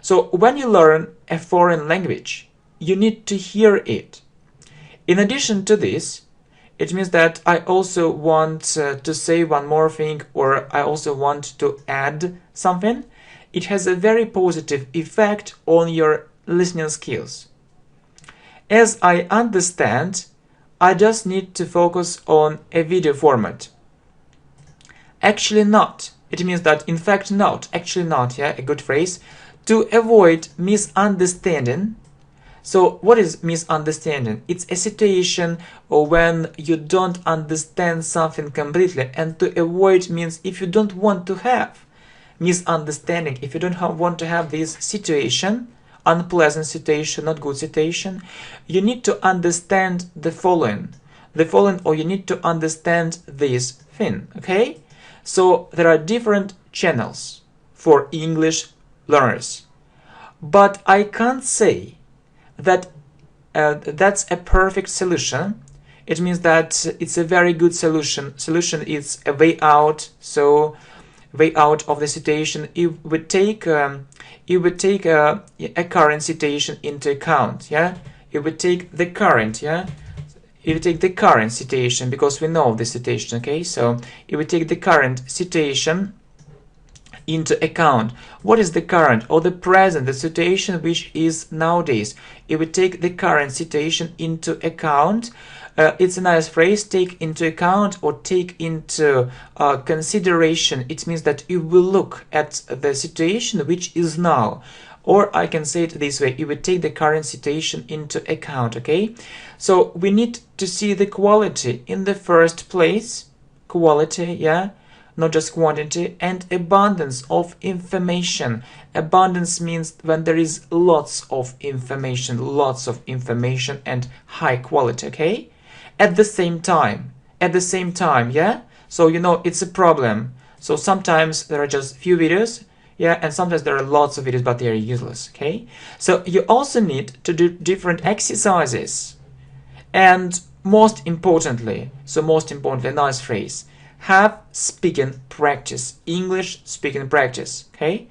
Speaker 1: So when you learn a foreign language, you need to hear it. In addition to this, it means that I also want to say one more thing, or I also want to add something. It has a very positive effect on your listening skills. As I understand, I just need to focus on a video format. Actually not. It means that in fact not. Actually not, yeah, a good phrase. To avoid misunderstanding. So what is misunderstanding? It's a situation when you don't understand something completely, and to avoid means if you don't want to have misunderstanding, if you don't want to have this situation, unpleasant situation, not good situation, you need to understand the following, or you need to understand this thing, okay? So there are different channels for English learners, but I can't say that that's a perfect solution. It means that it's a very good solution. Solution is a way out. So way out of the situation. It would take a current situation into account. Yeah, it would take the current. Yeah, it would take the current situation because we know the situation. Okay, so it would take the current situation into account. What is the current or the present, the situation which is nowadays? It would take the current situation into account. It's a nice phrase, take into account or take into consideration. It means that you will look at the situation which is now. Or I can say it this way, it would take the current situation into account, okay? So we need to see the quality in the first place. Quality, yeah? Not just quantity, and abundance of information. Abundance means when there is lots of information and high quality, okay? At the same time, yeah? So, you know, it's a problem. So sometimes there are just few videos, yeah, and sometimes there are lots of videos, but they are useless, okay? So you also need to do different exercises. And most importantly, nice phrase, have speaking practice, English speaking practice, okay?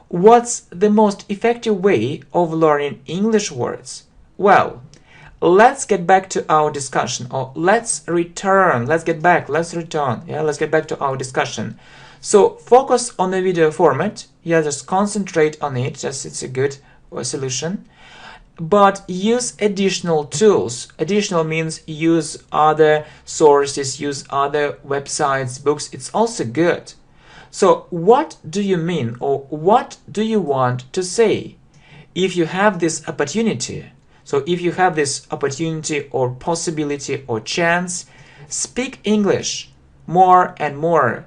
Speaker 1: What's the most effective way of learning English words? Well, let's get back to our discussion, or let's get back to our discussion. So focus on the video format, yeah, just concentrate on it, it's a good solution. But use additional tools. Additional means use other sources, use other websites, books. It's also good. So what do you mean, or what do you want to say? If you have this opportunity, or possibility or chance, speak English more and more.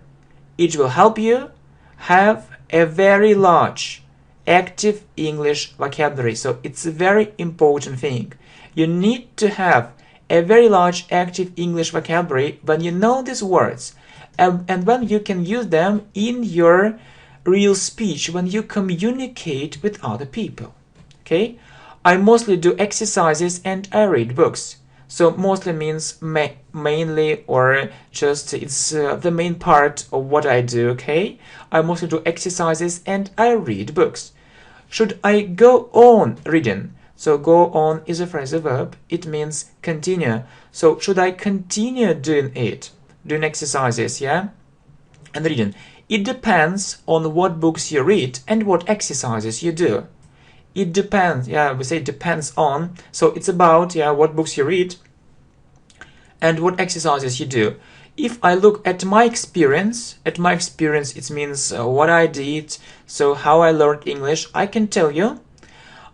Speaker 1: It will help you have a very large active English vocabulary. So it's a very important thing. You need to have a very large active English vocabulary when you know these words and when you can use them in your real speech, when you communicate with other people. Okay? I mostly do exercises and I read books. So mostly means mainly, or just it's the main part of what I do, okay? I mostly do exercises and I read books. Should I go on reading? So go on is a phrasal verb. It means continue. So should I continue doing it? Doing exercises, yeah? And reading. It depends on what books you read and what exercises you do. It depends, yeah, we say depends on. So it's about, yeah, what books you read and what exercises you do. If I look at my experience, it means what I did, so how I learned English, I can tell you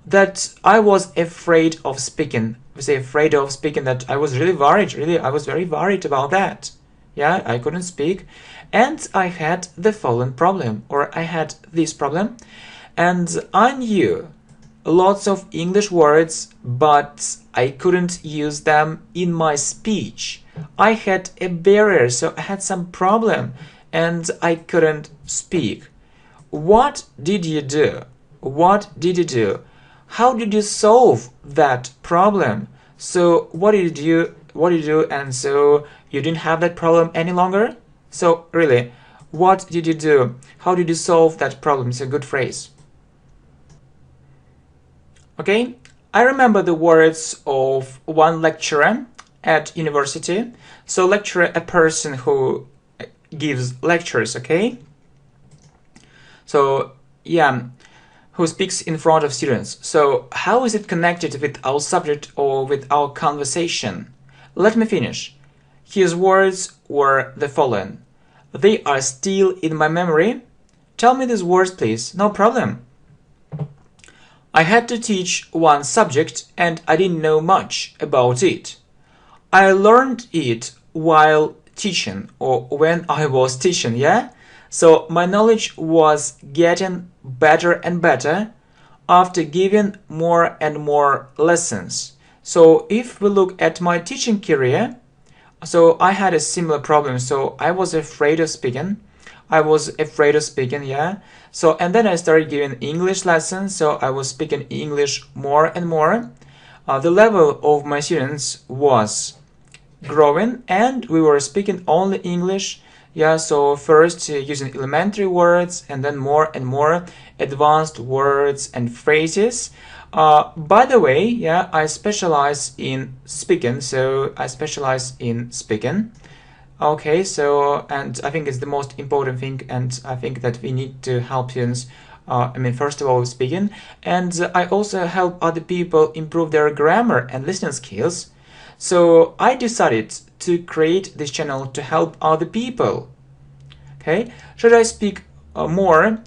Speaker 1: that I was afraid of speaking. We say afraid of speaking, that I was really worried, I was very worried about that. Yeah, I couldn't speak. And I had the following problem, or I had this problem, and I knew lots of English words, but I couldn't use them in my speech. I had a barrier, so I had some problem, and I couldn't speak. What did you do? What did you do? How did you solve that problem? So what did you do? And so you didn't have that problem any longer? So really, what did you do? How did you solve that problem? It's a good phrase. Okay, I remember the words of one lecturer at university. So lecturer, a person who gives lectures, okay? So yeah, who speaks in front of students. So how is it connected with our subject or with our conversation? Let me finish. His words were the following. They are still in my memory. Tell me these words, please. No problem. I had to teach one subject and I didn't know much about it. I learned it while teaching, or when I was teaching, yeah? So my knowledge was getting better and better after giving more and more lessons. So if we look at my teaching career, so I had a similar problem. So I was afraid of speaking. Yeah. So, and then I started giving English lessons. So I was speaking English more and more. The level of my students was growing and we were speaking only English. Yeah, so first using elementary words and then more and more advanced words and phrases. By the way, yeah, I specialize in speaking. Okay, so, and I think it's the most important thing, and I think that we need to help students, first of all, speaking, and I also help other people improve their grammar and listening skills. So I decided to create this channel to help other people. Okay, should I speak more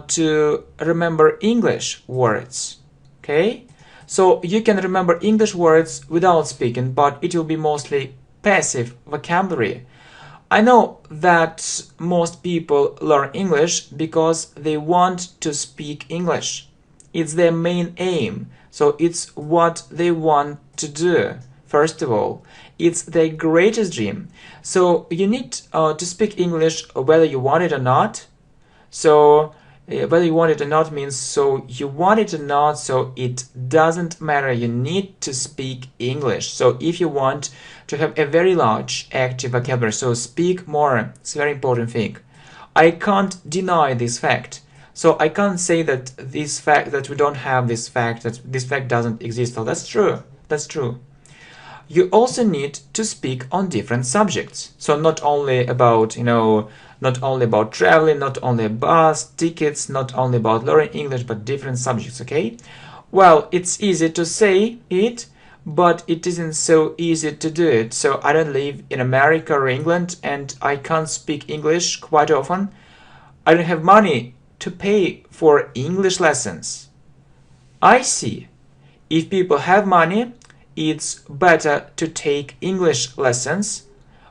Speaker 1: to remember English words? Okay, so you can remember English words without speaking, but it will be mostly passive vocabulary. I know that most people learn English because they want to speak English. It's their main aim, so it's what they want to do. First of all, it's their greatest dream. So you need to speak English whether you want it or not. So whether you want it or not means so you want it or not, so it doesn't matter. You need to speak English. So if you want to have a very large active vocabulary, so speak more. It's a very important thing. I can't deny this fact. So I can't say that this fact, that we don't have this fact, that this fact doesn't exist. So that's true. That's true. You also need to speak on different subjects. So not only about, not only about traveling, not only about tickets, not only about learning English, but different subjects, okay? Well, it's easy to say it, but it isn't so easy to do it. So I don't live in America or England, and I can't speak English quite often. I don't have money to pay for English lessons. I see. If people have money, it's better to take English lessons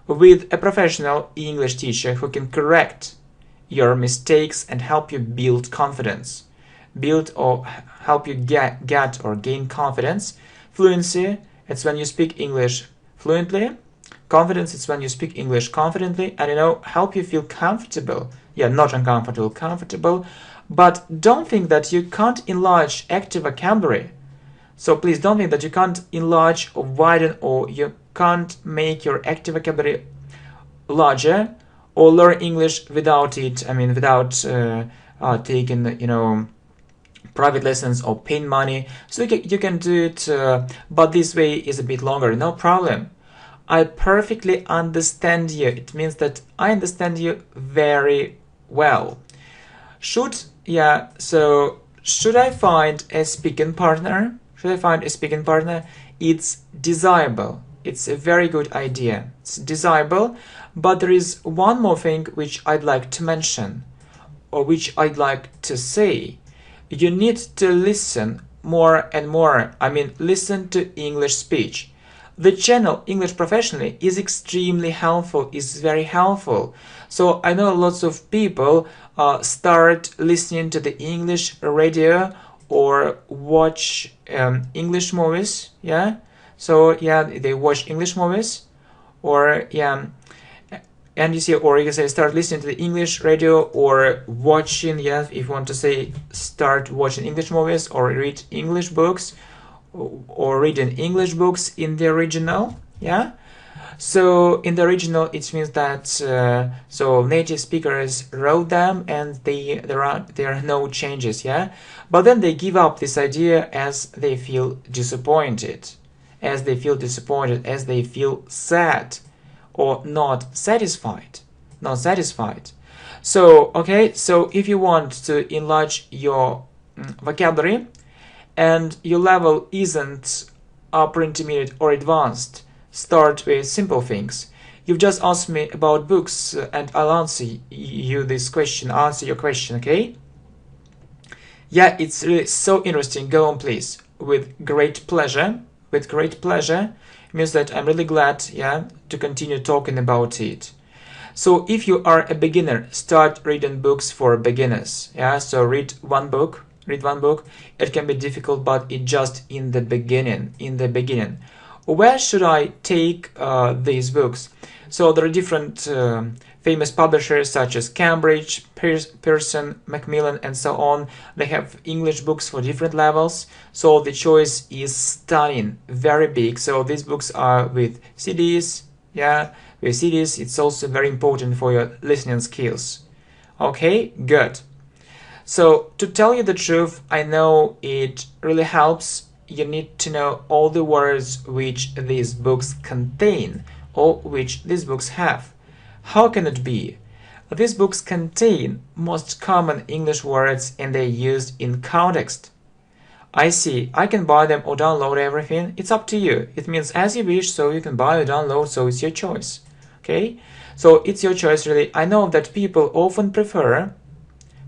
Speaker 1: with a professional English teacher who can correct your mistakes and help you build confidence. Build or help you get or gain confidence. Fluency, it's when you speak English fluently. Confidence, it's when you speak English confidently. And help you feel comfortable. Yeah, not uncomfortable, comfortable. But don't think that you can't enlarge active vocabulary. So please don't think that you can't enlarge or widen, or you can't make your active vocabulary larger or learn English without it. Without taking, private lessons or paying money, so you can do it, but this way is a bit longer, no problem. I perfectly understand you. It means that I understand you very well. Should I find a speaking partner? Should I find a speaking partner? It's desirable. It's a very good idea. It's desirable, but there is one more thing which I'd like to mention, or which I'd like to say. You need to listen more and more. I mean, listen to English speech. The channel English Professionally is extremely helpful, is very helpful. So I know lots of people start listening to the English radio or watch English movies, yeah? So yeah, they watch English movies, or yeah, and you see, or you can say start listening to the English radio or watching, yeah, if you want to say start watching English movies or read English books, or reading English books in the original, yeah. So in the original, it means that so native speakers wrote them and there are no changes, yeah. But then they give up this idea as they feel disappointed, as they feel sad or not satisfied. So okay, so if you want to enlarge your vocabulary and your level isn't upper intermediate or advanced, start with simple things. You've just asked me about books and I'll answer your question, okay? Yeah, it's really so interesting. Go on, please. With great pleasure. It means that I'm really glad, yeah, to continue talking about it. So if you are a beginner, start reading books for beginners, yeah? So read one book. It can be difficult, but it's just in the beginning. Where should I take these books? So there are different famous publishers such as Cambridge, Pearson, Macmillan, and so on. They have English books for different levels, so the choice is stunning, very big. So these books are with CDs, yeah, with CDs. It's also very important for your listening skills. Okay, good. So to tell you the truth, I know it really helps. You need to know all the words which these books contain or which these books have. How can it be? These books contain most common English words and they're used in context. I see, I can buy them or download everything. It's up to you. It means as you wish, so you can buy or download, so it's your choice. Okay? So it's your choice, really. I know that people often prefer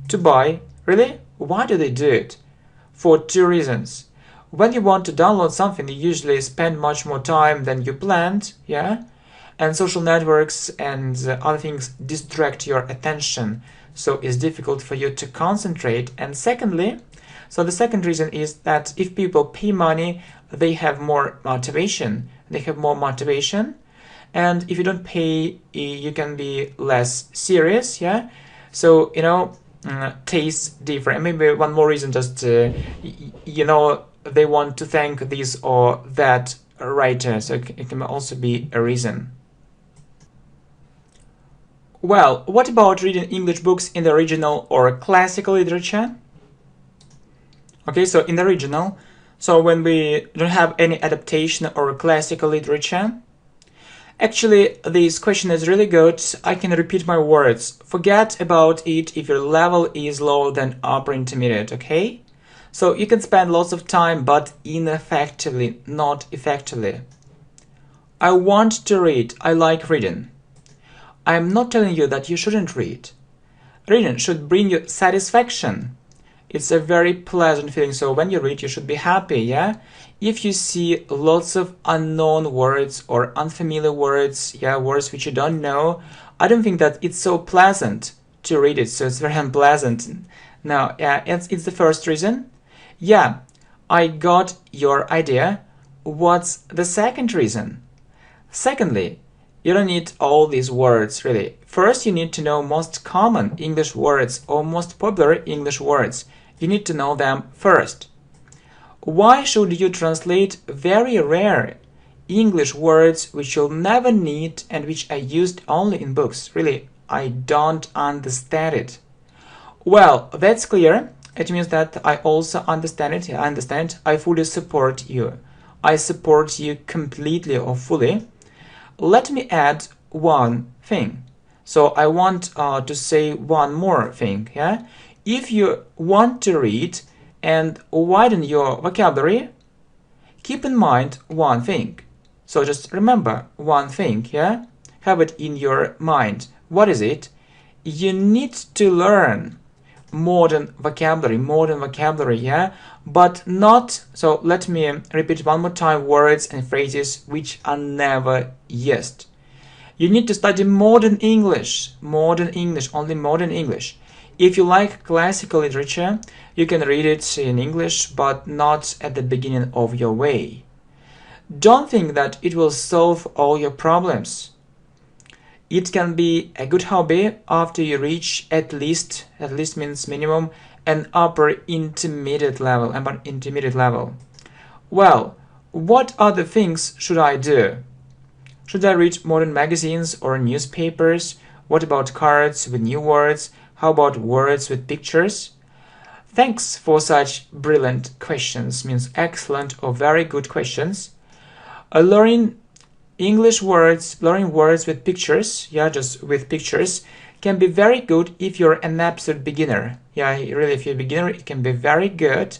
Speaker 1: to buy. Really? Why do they do it? For two reasons. When you want to download something, you usually spend much more time than you planned, yeah? And social networks and other things distract your attention, so it's difficult for you to concentrate. And secondly, so the second reason is that if people pay money, they have more motivation. And if you don't pay, you can be less serious, yeah? So, you know, tastes different. Maybe one more reason, just you know, they want to thank this or that writer, so it can also be a reason. Well, what about reading English books in the original or classical literature? Okay, so in the original, so when we don't have any adaptation or classical literature. Actually, this question is really good. I can repeat my words. Forget about it if your level is lower than upper intermediate, okay? So you can spend lots of time, but ineffectively, not effectively. I want to read. I like reading. I am not telling you that you shouldn't read. Reading should bring you satisfaction. It's a very pleasant feeling, so when you read, you should be happy, yeah? If you see lots of unknown words or unfamiliar words, yeah, words which you don't know, I don't think that it's so pleasant to read it, so it's very unpleasant. Now, yeah, it's the first reason. Yeah, I got your idea. What's the second reason? Secondly, you don't need all these words, really. First, you need to know most common English words or most popular English words. You need to know them first. Why should you translate very rare English words which you'll never need and which are used only in books? Really, I don't understand it. Well, that's clear. it means that I also understand it. I understand. I fully support you. I support you completely or fully. Let me add one thing. So I want to say one more thing. Yeah. If you want to read and widen your vocabulary, keep in mind one thing. So just remember one thing. Yeah. Have it in your mind. What is it? You need to learn modern vocabulary, yeah, but not, so let me repeat one more time, words and phrases which are never used. You need to study modern English, only modern English. If you like classical literature, you can read it in English, but not at the beginning of your way. Don't think that it will solve all your problems. It can be a good hobby after you reach at least means minimum, an upper intermediate level. Well, what other things should I do? Should I read modern magazines or newspapers? What about cards with new words? How about words with pictures? Thanks for such brilliant questions, means excellent or very good questions. Learning words with pictures, yeah, just with pictures, can be very good if you're an absolute beginner. Yeah, really, if you're a beginner, it can be very good.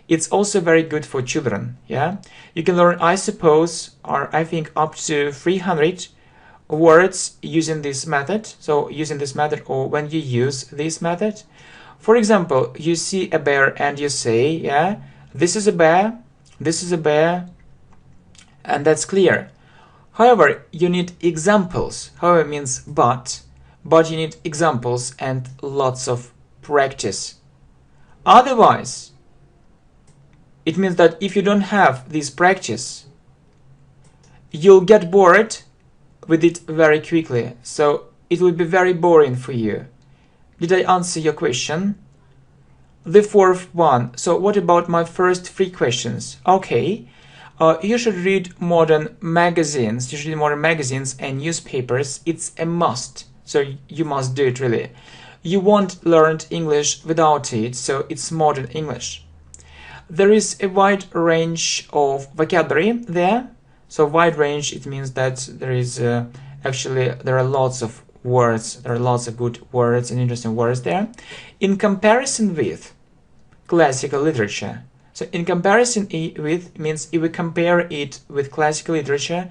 Speaker 1: It's also very good for children. Yeah, you can learn, I suppose, or I think up to 300 words using this method. So using this method, or when you use this method, for example, you see a bear and you say, yeah, this is a bear, and that's clear. However, you need examples. However means but you need examples and lots of practice. Otherwise, it means that if you don't have this practice, you'll get bored with it very quickly. So it will be very boring for you. Did I answer your question? The fourth one. So what about my first three questions? Okay. You should read modern magazines. You should read modern magazines and newspapers. It's a must. So you must do it, really. You won't learn English without it, so it's modern English. There is a wide range of vocabulary there. So wide range, it means that there is there are lots of words. There are lots of good words and interesting words there. In comparison with classical literature. So in comparison with means if we compare it with classical literature,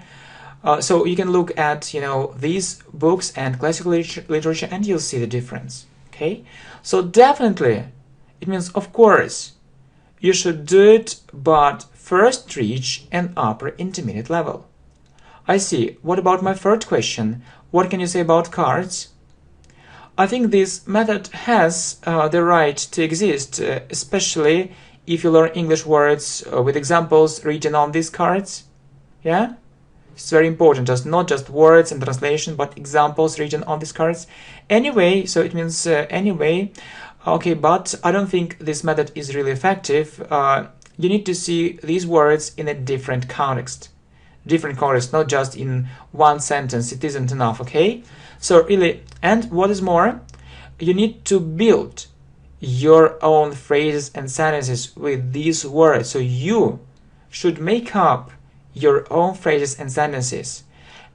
Speaker 1: so you can look at, these books and classical literature and you'll see the difference. Okay, so definitely it means, of course, you should do it, but first reach an upper intermediate level. I see. What about my third question? What can you say about cards? I think this method has the right to exist, especially if you learn English words with examples written on these cards. Yeah, it's very important, not just words and translation, but examples written on these cards. Anyway, so it means anyway. Okay, but I don't think this method is really effective. You need to see these words in a different context, not just in one sentence. It isn't enough. Okay, so really, and what is more, you need to build your own phrases and sentences with these words. So you should make up your own phrases and sentences.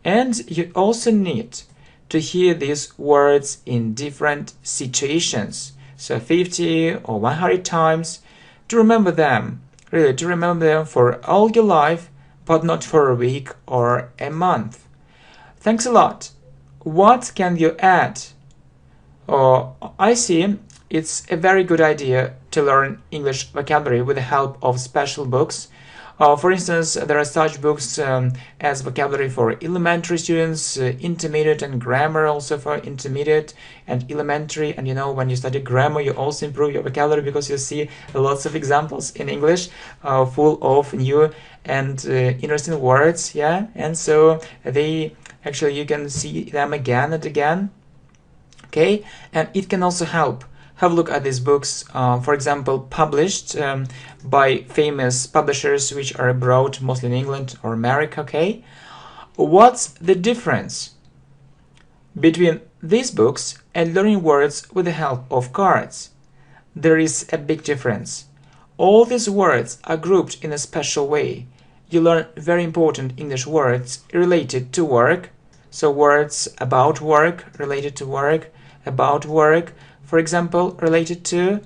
Speaker 1: And you also need to hear these words in different situations. So 50 or 100 times to remember them. Really, to remember them for all your life, but not for a week or a month. Thanks a lot. What can you add? I see. It's a very good idea to learn English vocabulary with the help of special books. For instance, there are such books as vocabulary for elementary students, intermediate, and grammar also for intermediate and elementary. And when you study grammar, you also improve your vocabulary because you see lots of examples in English full of new and interesting words. Yeah, and so you can see them again and again. Okay, and it can also help. Have a look at these books, for example, published by famous publishers which are abroad, mostly in England or America, okay? What's the difference between these books and learning words with the help of cards? there is a big difference. All these words are grouped in a special way. You learn very important English words related to work. So words about work, related to work, about work, for example, related to,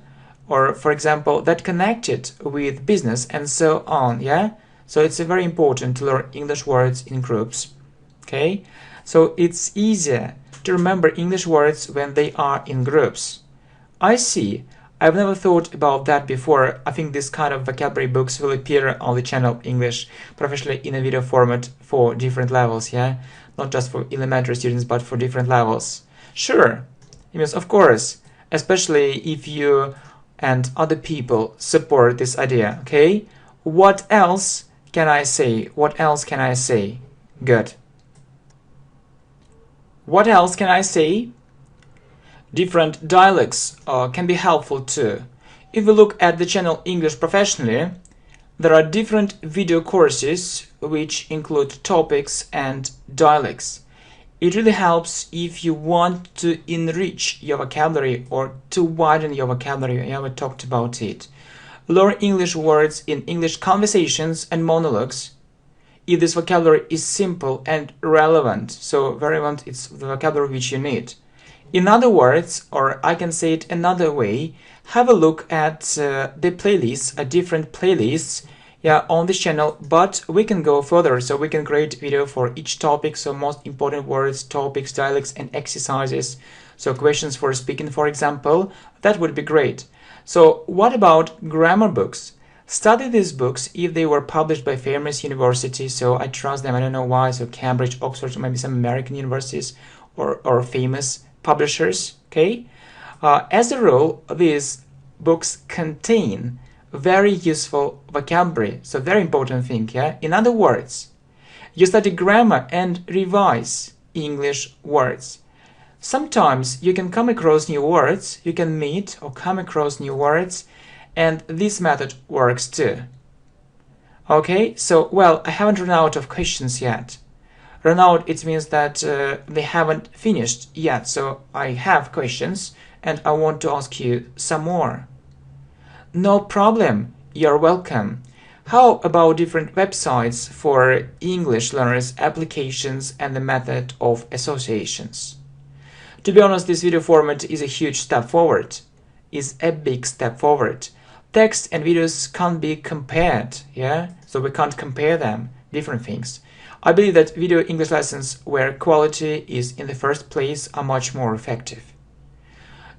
Speaker 1: or for example, that connected with business and so on, yeah? So it's very important to learn English words in groups, okay? So it's easier to remember English words when they are in groups. I see. I've never thought about that before. I think this kind of vocabulary books will appear on the channel English Professionally in a video format for different levels, yeah? Not just for elementary students, but for different levels. Sure, yes, of course, especially if you and other people support this idea, okay? What else can I say? What else can I say? Good. What else can I say? Different dialects can be helpful too. If we look at the channel English Professionally, there are different video courses which include topics and dialects. It really helps if you want to enrich your vocabulary or to widen your vocabulary. I haven't talked about it. Learn English words in English conversations and monologues. If this vocabulary is simple and relevant, so very relevant, it's the vocabulary which you need. In other words, or I can say it another way, have a look at the playlists, different playlists, yeah, on this channel, but we can go further, so we can create video for each topic, so most important words, topics, dialects, and exercises, so questions for speaking, for example, that would be great. So what about grammar books? Study these books if they were published by famous universities, so I trust them, I don't know why, so Cambridge, Oxford, maybe some American universities or famous publishers, okay? As a rule, these books contain very useful vocabulary, so very important thing, yeah? In other words, you study grammar and revise English words. Sometimes you can come across new words, you can meet or come across new words, and this method works too. Okay, so, well, I haven't run out of questions yet. Run out, it means that they haven't finished yet, so I have questions and I want to ask you some more. No problem, you're welcome. How about different websites for English learners, applications, and the method of associations? To be honest, this video format is a huge step forward, is a big step forward. Text and videos can't be compared, yeah? So we can't compare them, different things. I believe that video English lessons where quality is in the first place are much more effective.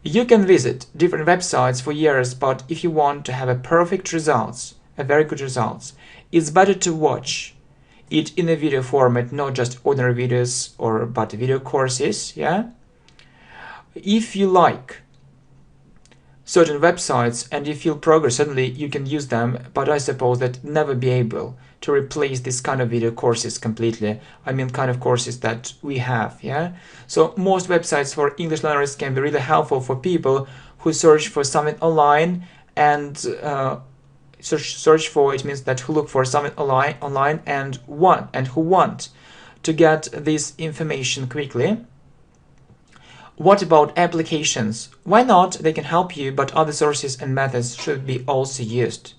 Speaker 1: You can visit different websites for years, but if you want to have a perfect results, a very good results, it's better to watch it in a video format, not just ordinary videos but video courses, yeah? If you like certain websites and you feel progress, certainly you can use them, but I suppose that never be able to replace this kind of video courses completely. I mean kind of courses that we have, yeah? So most websites for English learners can be really helpful for people who search for something online and search for, it means that who look for something online and who want to get this information quickly. What about applications? Why not? They can help you, but other sources and methods should be also used.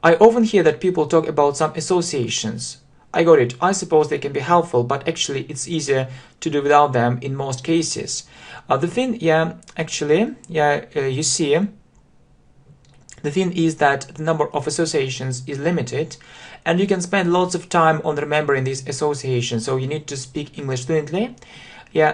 Speaker 1: I often hear that people talk about some associations. I got it. I suppose they can be helpful, but actually it's easier to do without them in most cases. The thing, you see, the thing is that the number of associations is limited, and you can spend lots of time on remembering these associations. So you need to speak English fluently,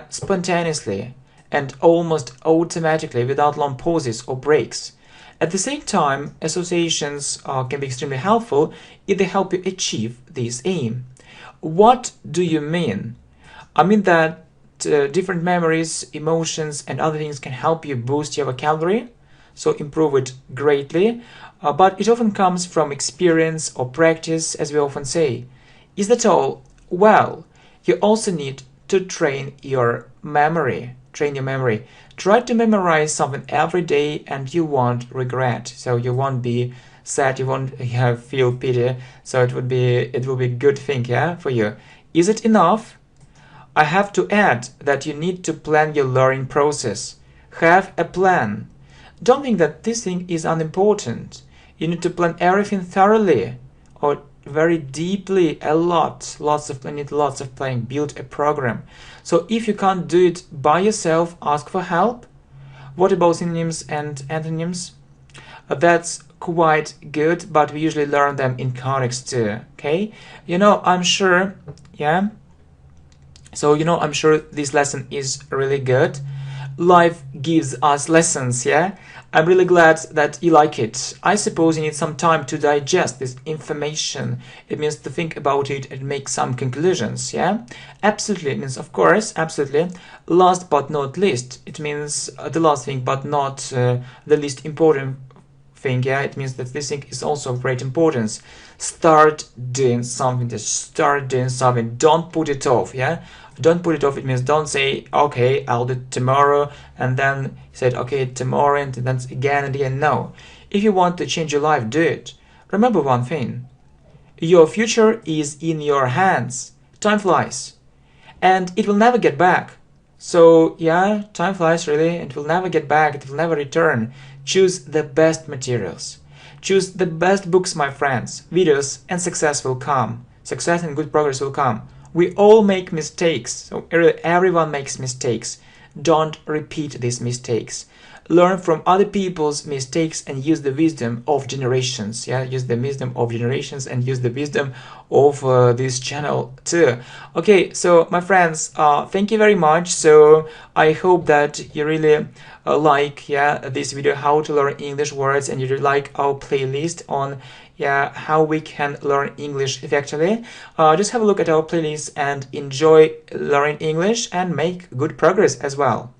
Speaker 1: spontaneously and almost automatically without long pauses or breaks. At the same time, associations can be extremely helpful if they help you achieve this aim. What do you mean? I mean that different memories, emotions, and other things can help you boost your vocabulary, so improve it greatly, but it often comes from experience or practice, as we often say. Is that all? Well, you also need to train your memory. Try to memorize something every day and you won't regret. So you won't be sad, you won't feel pity. So it will be a good thing, yeah, for you. Is it enough? I have to add that you need to plan your learning process. Have a plan. don't think that this thing is unimportant. You need to plan everything thoroughly or very deeply, a lot. Need lots of planning, build a program. So if you can't do it by yourself, ask for help. What about synonyms and antonyms? That's quite good, but we usually learn them in context too, okay? I'm sure, yeah? So, I'm sure this lesson is really good. Life gives us lessons, yeah? I'm really glad that you like it. I suppose you need some time to digest this information. It means to think about it and make some conclusions, yeah? Absolutely, it means, of course, absolutely. Last but not least, it means the last thing but not the least important thing, yeah? It means that this thing is also of great importance. Start doing something, don't put it off, yeah? Don't put it off. It means don't say, okay, I'll do it tomorrow, and then you said, okay, tomorrow, and then again and again. No. If you want to change your life, do it. Remember one thing. Your future is in your hands. Time flies. And it will never get back. So, yeah, time flies really. It will never get back. It will never return. Choose the best materials. Choose the best books, my friends, videos, and success will come. Success and good progress will come. We all make mistakes, so everyone makes mistakes. Don't repeat these mistakes. Learn from other people's mistakes and use the wisdom of generations. Yeah, use the wisdom of generations and use the wisdom of this channel too. Okay, so my friends, thank you very much. So I hope that you really like this video, how to learn English words, and you really like our playlist on how we can learn English effectively. Just have a look at our playlist and enjoy learning English and make good progress as well.